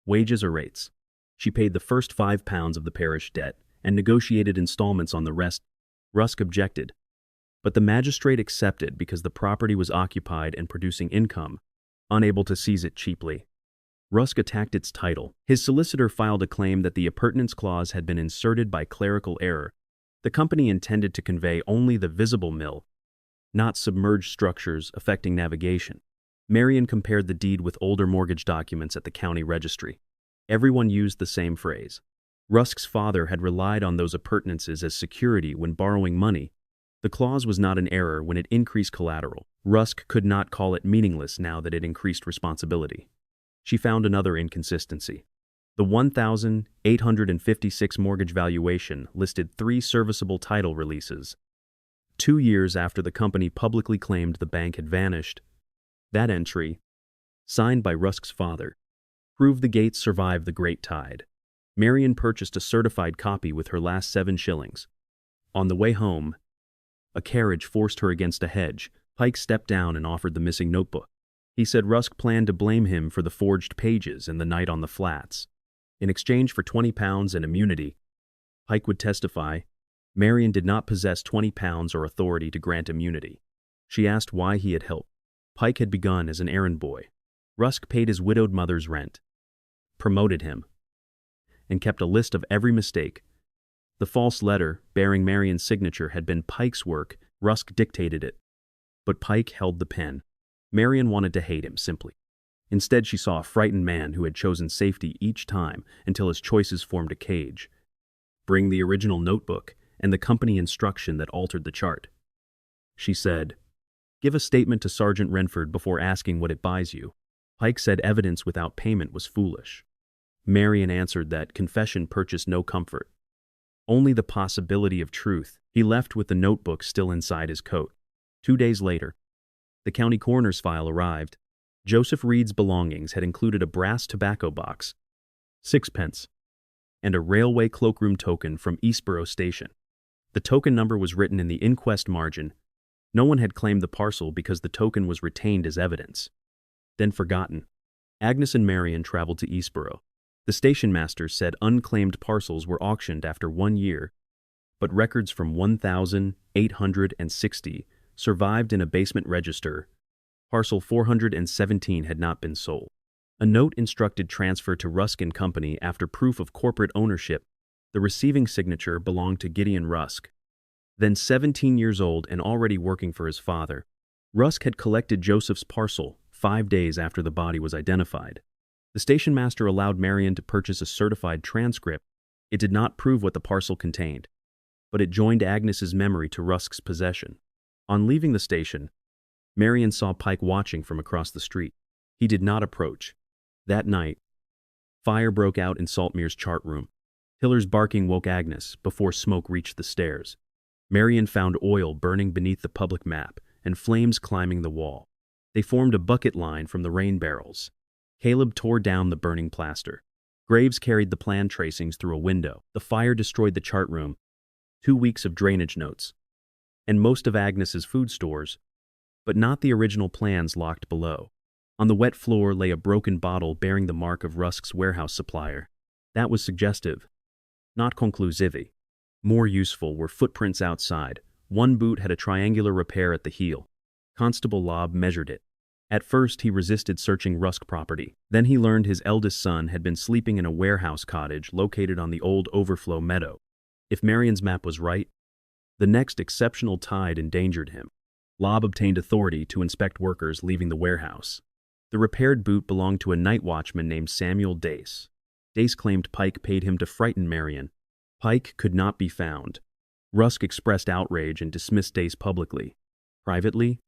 wages or rates. She paid the first £5 of the parish debt and negotiated installments on the rest. Rusk objected, but the magistrate accepted because the property was occupied and producing income, unable to seize it cheaply. Rusk attacked its title. His solicitor filed a claim that the appurtenance clause had been inserted by clerical error. The company intended to convey only the visible mill, not submerged structures affecting navigation. Marion compared the deed with older mortgage documents at the county registry. Everyone used the same phrase. Rusk's father had relied on those appurtenances as security when borrowing money. The clause was not an error when it increased collateral. Rusk could not call it meaningless now that it increased responsibility. She found another inconsistency. The 1,856 mortgage valuation listed 3 serviceable title releases. 2 years after the company publicly claimed the bank had vanished, that entry, signed by Rusk's father, proved the Gates survived the Great Tide. Marion purchased a certified copy with her last 7 shillings. On the way home, a carriage forced her against a hedge. Pike stepped down and offered the missing notebook. He said Rusk planned to blame him for the forged pages and the night on the flats. In exchange for £20 and immunity, Pike would testify, Marion did not possess £20 or authority to grant immunity. She asked why he had helped. Pike had begun as an errand boy. Rusk paid his widowed mother's rent, promoted him, and kept a list of every mistake. The false letter, bearing Marion's signature, had been Pike's work. Rusk dictated it. But Pike held the pen. Marion wanted to hate him, simply. Instead, she saw a frightened man who had chosen safety each time until his choices formed a cage. Bring the original notebook and the company instruction that altered the chart. She said, give a statement to Sergeant Renford before asking what it buys you. Pike said evidence without payment was foolish. Marion answered that confession purchased no comfort, only the possibility of truth. He left with the notebook still inside his coat. 2 days later, the county coroner's file arrived. Joseph Reed's belongings had included a brass tobacco box, 6 pence, and a railway cloakroom token from Eastborough Station. The token number was written in the inquest margin. No one had claimed the parcel because the token was retained as evidence. Then forgotten. Agnes and Marion traveled to Eastborough. The station master said unclaimed parcels were auctioned after 1 year, but records from 1,860 survived in a basement register. Parcel 417 had not been sold. A note instructed transfer to Rusk and Company after proof of corporate ownership. The receiving signature belonged to Gideon Rusk. Then 17 years old and already working for his father, Rusk had collected Joseph's parcel 5 days after the body was identified. The station master allowed Marion to purchase a certified transcript. It did not prove what the parcel contained, but it joined Agnes's memory to Rusk's possession. On leaving the station, Marion saw Pike watching from across the street. He did not approach. That night, fire broke out in Saltmere's chart room. Hiller's barking woke Agnes before smoke reached the stairs. Marion found oil burning beneath the public map and flames climbing the wall. They formed a bucket line from the rain barrels. Caleb tore down the burning plaster. Graves carried the plan tracings through a window. The fire destroyed the chart room, 2 weeks of drainage notes, and most of Agnes's food stores, but not the original plans locked below. On the wet floor lay a broken bottle bearing the mark of Rusk's warehouse supplier. That was suggestive, not conclusive. More useful were footprints outside. One boot had a triangular repair at the heel. Constable Lobb measured it. At first, he resisted searching Rusk property. Then he learned his eldest son had been sleeping in a warehouse cottage located on the old overflow meadow. If Marion's map was right, the next exceptional tide endangered him. Lobb obtained authority to inspect workers leaving the warehouse. The repaired boot belonged to a night watchman named Samuel Dace. Dace claimed Pike paid him to frighten Marion. Pike could not be found. Rusk expressed outrage and dismissed Dace publicly. Privately,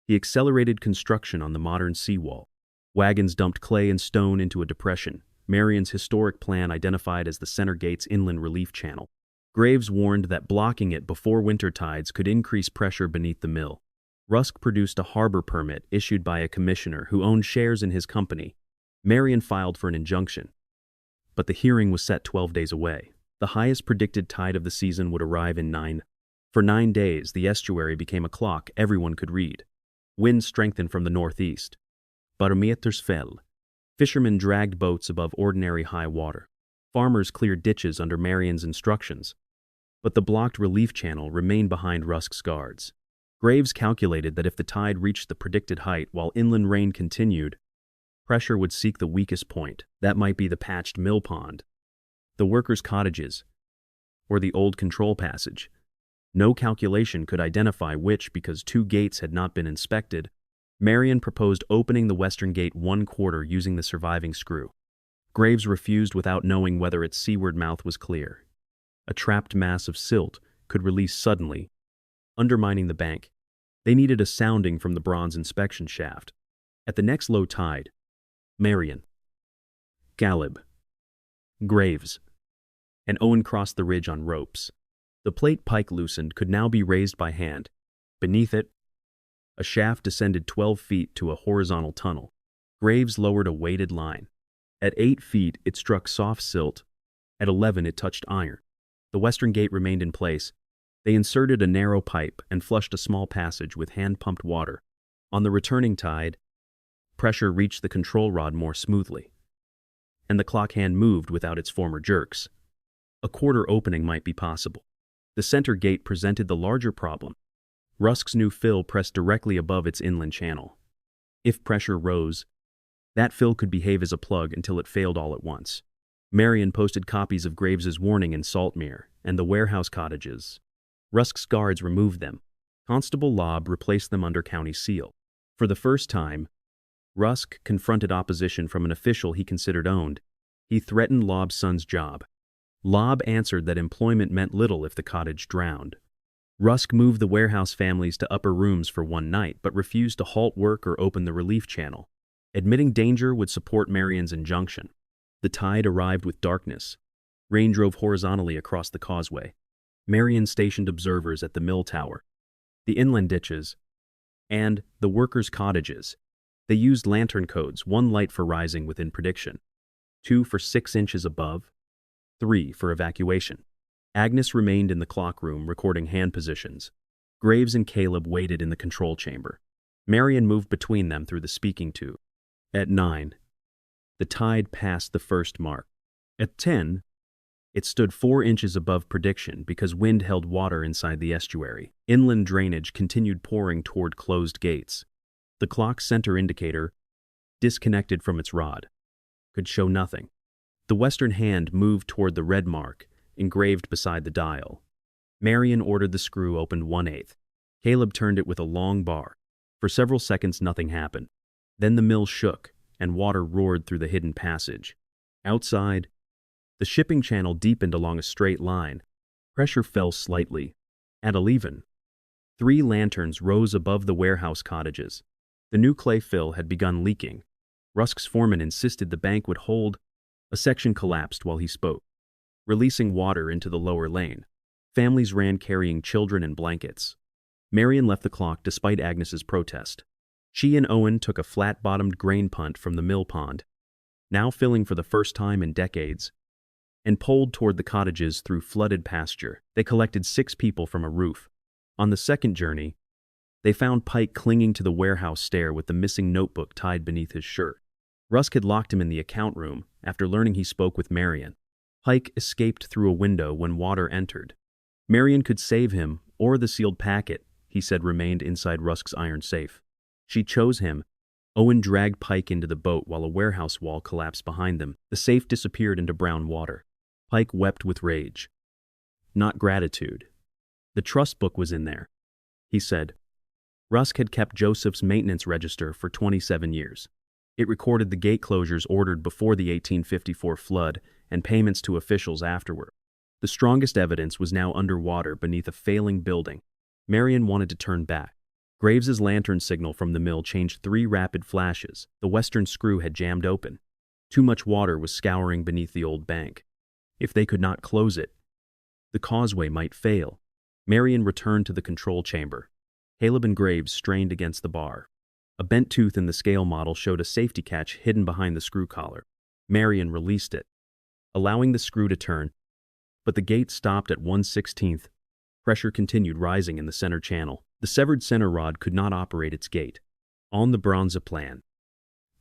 he accelerated construction on the modern seawall. Wagons dumped clay and stone into a depression, Marion's historic plan identified as the Center Gate's inland relief channel. Graves warned that blocking it before winter tides could increase pressure beneath the mill. Rusk produced a harbor permit issued by a commissioner who owned shares in his company. Marion filed for an injunction, but the hearing was set 12 days away. The highest predicted tide of the season would arrive in 9. For 9 days, the estuary became a clock everyone could read. Winds strengthened from the northeast. Barometers fell. Fishermen dragged boats above ordinary high water. Farmers cleared ditches under Marion's instructions, but the blocked relief channel remained behind Rusk's guards. Graves calculated that if the tide reached the predicted height while inland rain continued, pressure would seek the weakest point. That might be the patched mill pond, the workers' cottages, or the old control passage. No calculation could identify which because 2 gates had not been inspected. Marion proposed opening the western gate 1/4 using the surviving screw. Graves refused without knowing whether its seaward mouth was clear. A trapped mass of silt could release suddenly, undermining the bank. They needed a sounding from the bronze inspection shaft. At the next low tide, Marion, Caleb, Graves. And Owen crossed the ridge on ropes. The plate Pike loosened could now be raised by hand. Beneath it, a shaft descended 12 feet to a horizontal tunnel. Graves lowered a weighted line. At 8 feet, it struck soft silt. At 11, it touched iron. The western gate remained in place. They inserted a narrow pipe and flushed a small passage with hand-pumped water. On the returning tide, pressure reached the control rod more smoothly, and the clock hand moved without its former jerks. A quarter opening might be possible. The center gate presented the larger problem. Rusk's new fill pressed directly above its inland channel. If pressure rose, that fill could behave as a plug until it failed all at once. Marion posted copies of Graves's warning in Saltmere and the warehouse cottages. Rusk's guards removed them. Constable Lobb replaced them under county seal. For the first time, Rusk confronted opposition from an official he considered owned. He threatened Lobb's son's job. Lobb answered that employment meant little if the cottage drowned. Rusk moved the warehouse families to upper rooms for one night, but refused to halt work or open the relief channel. Admitting danger would support Marion's injunction. The tide arrived with darkness. Rain drove horizontally across the causeway. Marion stationed observers at the mill tower, the inland ditches, and the workers' cottages. They used lantern codes, 1 light for rising within prediction, 2 for 6 inches above, 3 for evacuation. Agnes remained in the clock room recording hand positions. Graves and Caleb waited in the control chamber. Marion moved between them through the speaking tube. At 9, the tide passed the first mark. At 10, it stood 4 inches above prediction because wind held water inside the estuary. Inland drainage continued pouring toward closed gates. The clock's center indicator, disconnected from its rod, could show nothing. The western hand moved toward the red mark, engraved beside the dial. Marion ordered the screw opened 1/8. Caleb turned it with a long bar. For several seconds nothing happened. Then the mill shook, and water roared through the hidden passage. Outside, the shipping channel deepened along a straight line. Pressure fell slightly. At 11, 3 lanterns rose above the warehouse cottages. The new clay fill had begun leaking. Rusk's foreman insisted the bank would hold. A section collapsed while he spoke, releasing water into the lower lane. Families ran carrying children and blankets. Marion left the clock despite Agnes's protest. She and Owen took a flat-bottomed grain punt from the mill pond, now filling for the first time in decades, and poled toward the cottages through flooded pasture. They collected 6 people from a roof. On the second journey, they found Pike clinging to the warehouse stair with the missing notebook tied beneath his shirt. Rusk had locked him in the account room after learning he spoke with Marion. Pike escaped through a window when water entered. Marion could save him, or the sealed packet, he said remained inside Rusk's iron safe. She chose him. Owen dragged Pike into the boat while a warehouse wall collapsed behind them. The safe disappeared into brown water. Pike wept with rage. Not gratitude. The trust book was in there, he said. Rusk had kept Joseph's maintenance register for 27 years. It recorded the gate closures ordered before the 1854 flood and payments to officials afterward. The strongest evidence was now underwater beneath a failing building. Marion wanted to turn back. Graves's lantern signal from the mill changed 3 rapid flashes. The western screw had jammed open. Too much water was scouring beneath the old bank. If they could not close it, the causeway might fail. Marion returned to the control chamber. Caleb and Graves strained against the bar. A bent tooth in the scale model showed a safety catch hidden behind the screw collar. Marion released it, allowing the screw to turn, but the gate stopped at 1/16. Pressure continued rising in the center channel. The severed center rod could not operate its gate. On the bronze plan,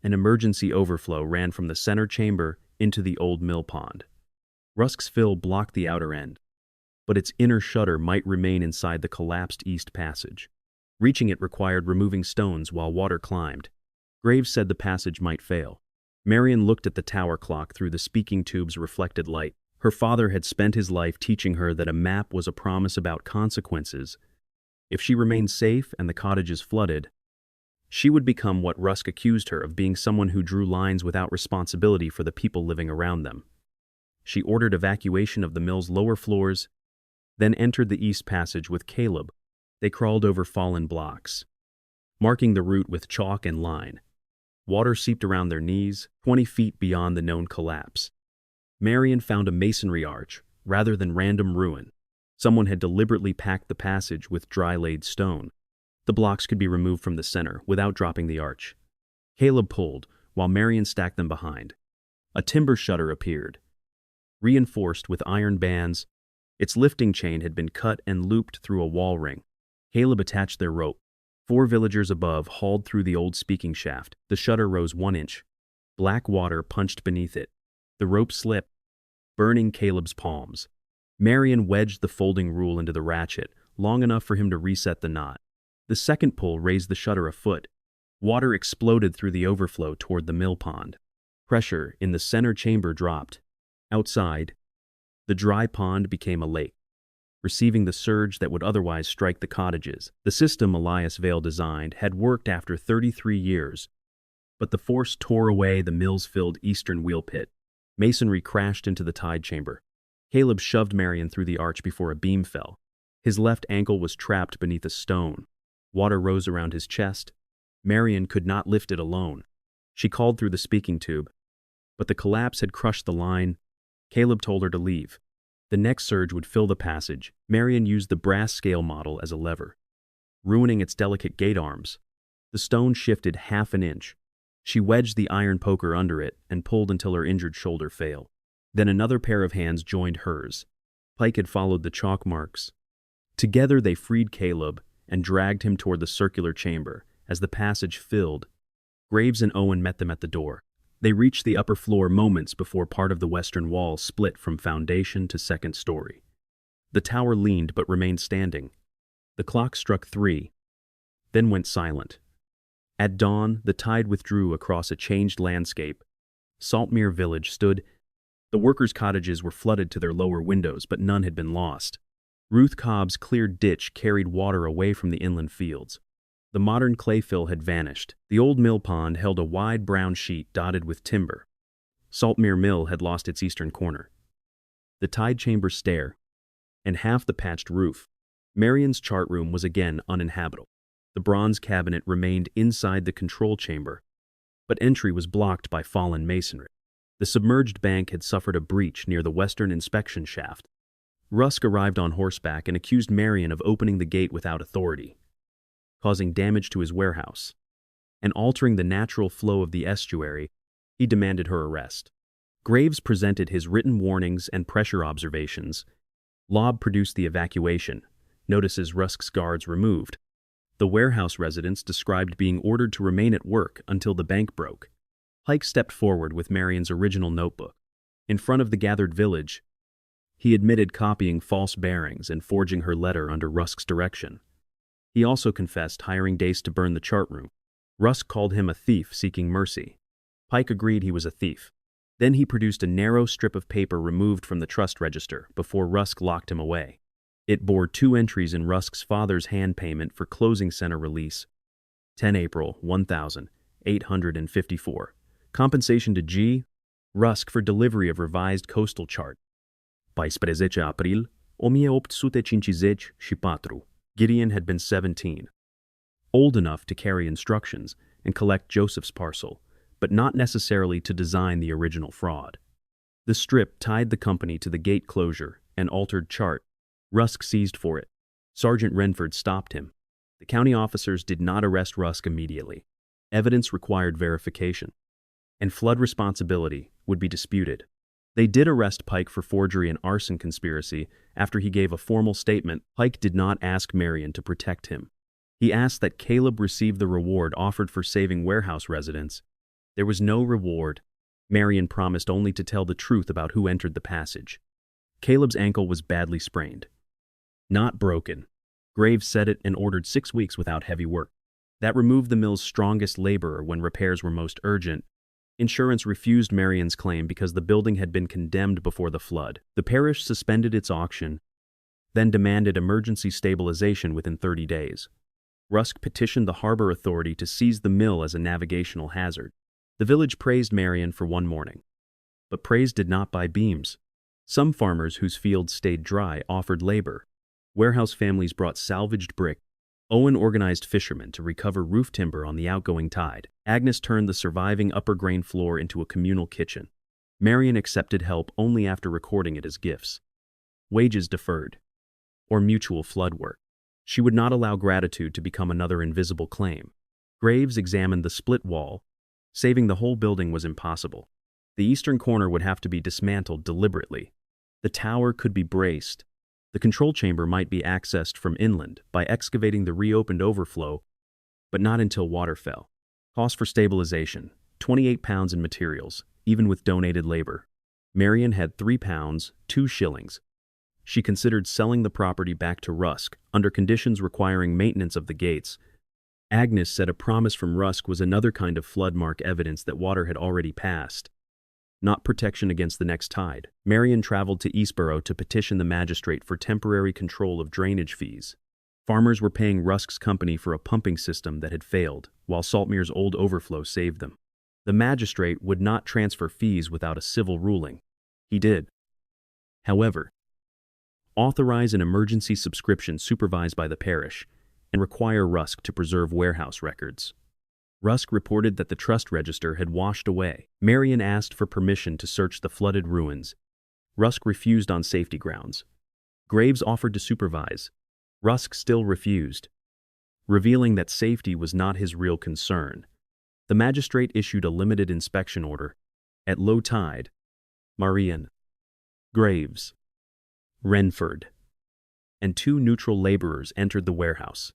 an emergency overflow ran from the center chamber into the old mill pond. Rusk's fill blocked the outer end, but its inner shutter might remain inside the collapsed east passage. Reaching it required removing stones while water climbed. Graves said the passage might fail. Marion looked at the tower clock through the speaking tube's reflected light. Her father had spent his life teaching her that a map was a promise about consequences. If she remained safe and the cottages flooded, she would become what Rusk accused her of being, someone who drew lines without responsibility for the people living around them. She ordered evacuation of the mill's lower floors, then entered the east passage with Caleb. They crawled over fallen blocks, marking the route with chalk and line. Water seeped around their knees, 20 feet beyond the known collapse. Marion found a masonry arch, rather than random ruin. Someone had deliberately packed the passage with dry-laid stone. The blocks could be removed from the center without dropping the arch. Caleb pulled, while Marion stacked them behind. A timber shutter appeared, reinforced with iron bands. Its lifting chain had been cut and looped through a wall ring. Caleb attached their rope. 4 villagers above hauled through the old speaking shaft. The shutter rose 1 inch. Black water punched beneath it. The rope slipped, burning Caleb's palms. Marion wedged the folding rule into the ratchet, long enough for him to reset the knot. The second pull raised the shutter a foot. Water exploded through the overflow toward the mill pond. Pressure in the center chamber dropped. Outside, the dry pond became a lake, receiving the surge that would otherwise strike the cottages. The system Elias Vale designed had worked after 33 years, but the force tore away the mill's-filled eastern wheel pit. Masonry crashed into the tide chamber. Caleb shoved Marion through the arch before a beam fell. His left ankle was trapped beneath a stone. Water rose around his chest. Marion could not lift it alone. She called through the speaking tube, but the collapse had crushed the line. Caleb told her to leave. The next surge would fill the passage. Marion used the brass scale model as a lever, ruining its delicate gate arms. The stone shifted 1/2 inch. She wedged the iron poker under it and pulled until her injured shoulder failed. Then another pair of hands joined hers. Pike had followed the chalk marks. Together they freed Caleb and dragged him toward the circular chamber. As the passage filled, Graves and Owen met them at the door. They reached the upper floor moments before part of the western wall split from foundation to second story. The tower leaned but remained standing. The clock struck 3, then went silent. At dawn, the tide withdrew across a changed landscape. Saltmere Village stood. The workers' cottages were flooded to their lower windows, but none had been lost. Ruth Cobb's cleared ditch carried water away from the inland fields. The modern clay fill had vanished. The old mill pond held a wide brown sheet dotted with timber. Saltmere Mill had lost its eastern corner. The tide chamber stair, and half the patched roof. Marion's chart room was again uninhabitable. The bronze cabinet remained inside the control chamber, but entry was blocked by fallen masonry. The submerged bank had suffered a breach near the western inspection shaft. Rusk arrived on horseback and accused Marion of opening the gate without authority, causing damage to his warehouse, and altering the natural flow of the estuary. He demanded her arrest. Graves presented his written warnings and pressure observations. Lobb produced the evacuation, notices Rusk's guards removed. The warehouse residents described being ordered to remain at work until the bank broke. Pike stepped forward with Marion's original notebook. In front of the gathered village, he admitted copying false bearings and forging her letter under Rusk's direction. He also confessed hiring Dace to burn the chart room. Rusk called him a thief seeking mercy. Pike agreed he was a thief. Then he produced a narrow strip of paper removed from the trust register before Rusk locked him away. It bore 2 entries in Rusk's father's hand payment for closing center release. 10 April, 1,854. Compensation to G. Rusk for delivery of revised coastal chart. 14 April, 1854. Gideon had been 17. Old enough to carry instructions and collect Joseph's parcel, but not necessarily to design the original fraud. The strip tied the company to the gate closure and altered chart. Rusk seized for it. Sergeant Renford stopped him. The county officers did not arrest Rusk immediately. Evidence required verification, and flood responsibility would be disputed. They did arrest Pike for forgery and arson conspiracy after he gave a formal statement. Pike did not ask Marion to protect him. He asked that Caleb receive the reward offered for saving warehouse residents. There was no reward. Marion promised only to tell the truth about who entered the passage. Caleb's ankle was badly sprained, not broken. Graves said it and ordered 6 weeks without heavy work. That removed the mill's strongest laborer when repairs were most urgent. Insurance refused Marion's claim because the building had been condemned before the flood. The parish suspended its auction, then demanded emergency stabilization within 30 days. Rusk petitioned the harbor authority to seize the mill as a navigational hazard. The village praised Marion for one morning, but praise did not buy beams. Some farmers whose fields stayed dry offered labor. Warehouse families brought salvaged brick. Owen organized fishermen to recover roof timber on the outgoing tide. Agnes turned the surviving upper grain floor into a communal kitchen. Marian accepted help only after recording it as gifts. Wages deferred, or mutual flood work. She would not allow gratitude to become another invisible claim. Graves examined the split wall. Saving the whole building was impossible. The eastern corner would have to be dismantled deliberately. The tower could be braced. The control chamber might be accessed from inland by excavating the reopened overflow, but not until water fell. Cost for stabilization, 28 pounds in materials, even with donated labor. Marian had 3 pounds, 2 shillings. She considered selling the property back to Rusk, under conditions requiring maintenance of the gates. Agnes said a promise from Rusk was another kind of flood mark evidence that water had already passed, not protection against the next tide. Marian traveled to Eastborough to petition the magistrate for temporary control of drainage fees. Farmers were paying Rusk's company for a pumping system that had failed, while Saltmere's old overflow saved them. The magistrate would not transfer fees without a civil ruling. He did, however, authorize an emergency subscription supervised by the parish and require Rusk to preserve warehouse records. Rusk reported that the trust register had washed away. Marian asked for permission to search the flooded ruins. Rusk refused on safety grounds. Graves offered to supervise. Rusk still refused, revealing that safety was not his real concern. The magistrate issued a limited inspection order. At low tide, Marian, Graves, Renford, and 2 neutral laborers entered the warehouse.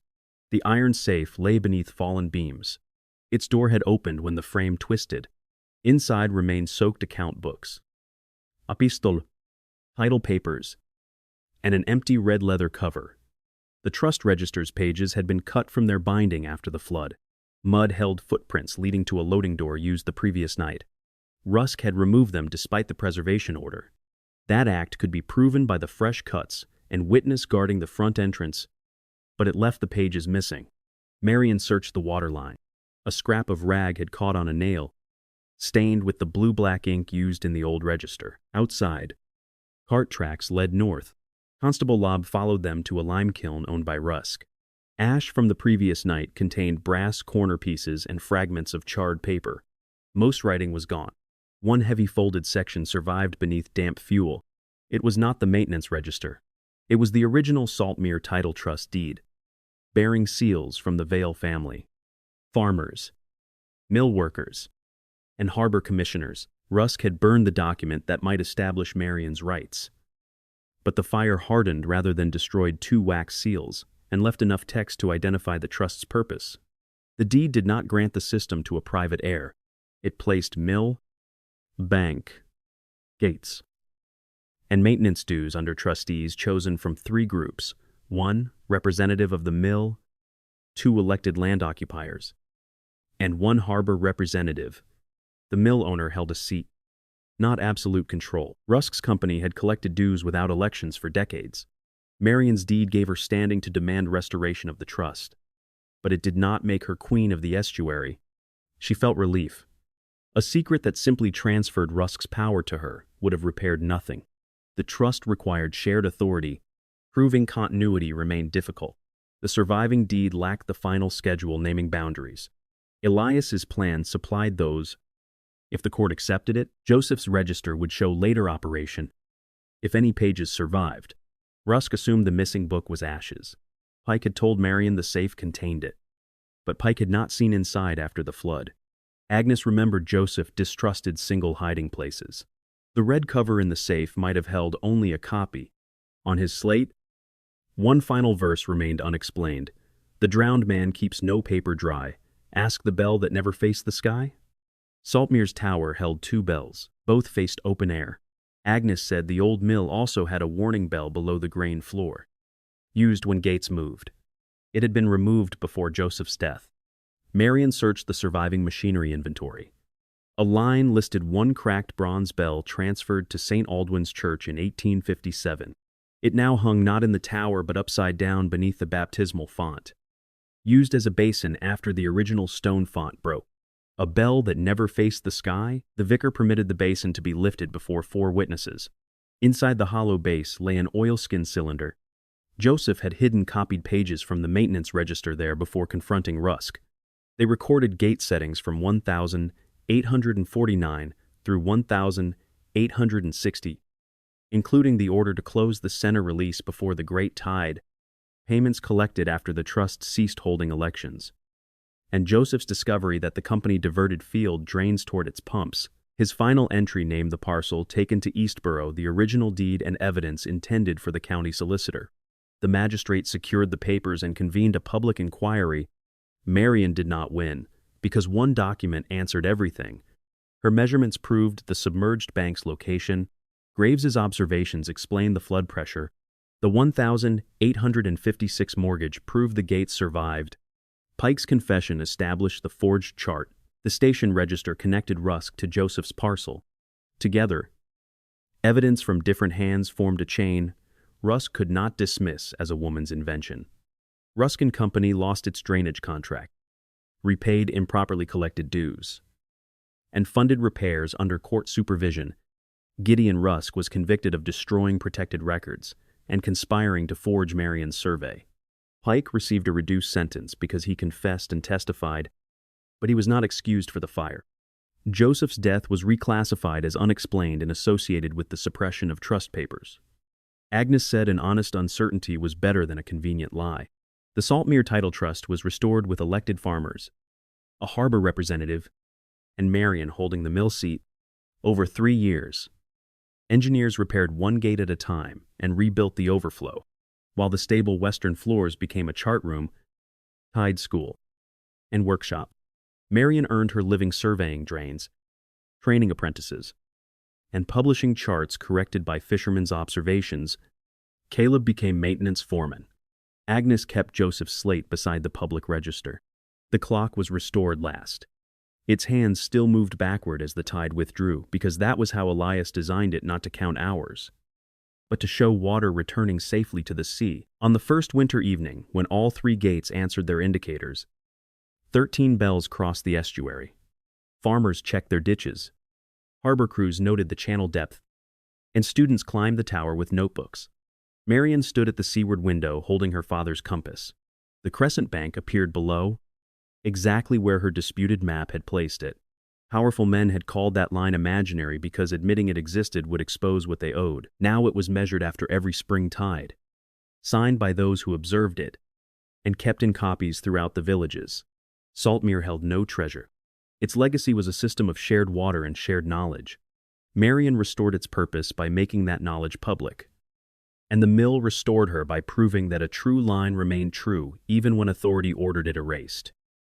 The iron safe lay beneath fallen beams. Its door had opened when the frame twisted. Inside remained soaked account books, a pistol, title papers, and an empty red leather cover. The trust register's pages had been cut from their binding after the flood. Mud held footprints leading to a loading door used the previous night. Rusk had removed them despite the preservation order. That act could be proven by the fresh cuts and witness guarding the front entrance, but it left the pages missing. Marian searched the waterline. A scrap of rag had caught on a nail, stained with the blue-black ink used in the old register. Outside, cart tracks led north. Constable Lobb followed them to a lime kiln owned by Rusk. Ash from the previous night contained brass corner pieces and fragments of charred paper. Most writing was gone. One heavy folded section survived beneath damp fuel. It was not the maintenance register. It was the original Saltmere title trust deed, bearing seals from the Vale family. Farmers, mill workers, and harbor commissioners. Rusk had burned the document that might establish Marian's rights. But the fire hardened rather than destroyed 2 wax seals, and left enough text to identify the trust's purpose. The deed did not grant the system to a private heir. It placed mill, bank, gates, and maintenance dues under trustees chosen from 3 groups: 1 representative of the mill, 2 elected land occupiers, and 1 harbor representative. The mill owner held a seat, not absolute control. Rusk's company had collected dues without elections for decades. Marian's deed gave her standing to demand restoration of the trust, but it did not make her queen of the estuary. She felt relief. A secret that simply transferred Rusk's power to her would have repaired nothing. The trust required shared authority. Proving continuity remained difficult. The surviving deed lacked the final schedule naming boundaries. Elias's plan supplied those. If the court accepted it, Joseph's register would show later operation, if any pages survived. Rusk assumed the missing book was Ash's. Pike had told Marian the safe contained it, but Pike had not seen inside after the flood. Agnes remembered Joseph distrusted single hiding places. The red cover in the safe might have held only a copy. On his slate, one final verse remained unexplained. The drowned man keeps no paper dry. Ask the bell that never faced the sky? Saltmere's tower held 2 bells. Both faced open air. Agnes said the old mill also had a warning bell below the grain floor, used when gates moved. It had been removed before Joseph's death. Marian searched the surviving machinery inventory. A line listed 1 cracked bronze bell transferred to St. Aldwyn's Church in 1857. It now hung not in the tower but upside down beneath the baptismal font, used as a basin after the original stone font broke. A bell that never faced the sky? The vicar permitted the basin to be lifted before 4 witnesses. Inside the hollow base lay an oilskin cylinder. Joseph had hidden copied pages from the maintenance register there before confronting Rusk. They recorded gate settings from 1,849 through $1,860, including the order to close the center release before the Great Tide, payments collected after the trust ceased holding elections, and Joseph's discovery that the company diverted field drains toward its pumps. His final entry named the parcel taken to Eastborough the original deed and evidence intended for the county solicitor. The magistrate secured the papers and convened a public inquiry. Marion did not win, because one document answered everything. Her measurements proved the submerged bank's location. Graves's observations explained the flood pressure. The 1,856 mortgage proved the gates survived. Pike's confession established the forged chart. The station register connected Rusk to Joseph's parcel. Together, evidence from different hands formed a chain Rusk could not dismiss as a woman's invention. Rusk and Company lost its drainage contract, repaid improperly collected dues, and funded repairs under court supervision. Gideon Rusk was convicted of destroying protected records and conspiring to forge Marion's survey. Pike received a reduced sentence because he confessed and testified, but he was not excused for the fire. Joseph's death was reclassified as unexplained and associated with the suppression of trust papers. Agnes said an honest uncertainty was better than a convenient lie. The Saltmere Title Trust was restored with elected farmers, a harbor representative, and Marion holding the mill seat. Over 3 years, engineers repaired one gate at a time and rebuilt the overflow, while the stable western floors became a chart room, tide school, and workshop. Marion earned her living surveying drains, training apprentices, and publishing charts corrected by fishermen's observations. Caleb became maintenance foreman. Agnes kept Joseph's slate beside the public register. The clock was restored last. Its hands still moved backward as the tide withdrew, because that was how Elias designed it, not to count hours, but to show water returning safely to the sea. On the first winter evening, when all 3 gates answered their indicators, 13 bells crossed the estuary. Farmers checked their ditches. Harbor crews noted the channel depth, and students climbed the tower with notebooks. Marion stood at the seaward window holding her father's compass. The crescent bank appeared below, exactly where her disputed map had placed it. Powerful men had called that line imaginary because admitting it existed would expose what they owed. Now it was measured after every spring tide, signed by those who observed it, and kept in copies throughout the villages. Saltmere held no treasure. Its legacy was a system of shared water and shared knowledge. Marion restored its purpose by making that knowledge public, and the mill restored her by proving that a true line remained true even when authority ordered it erased.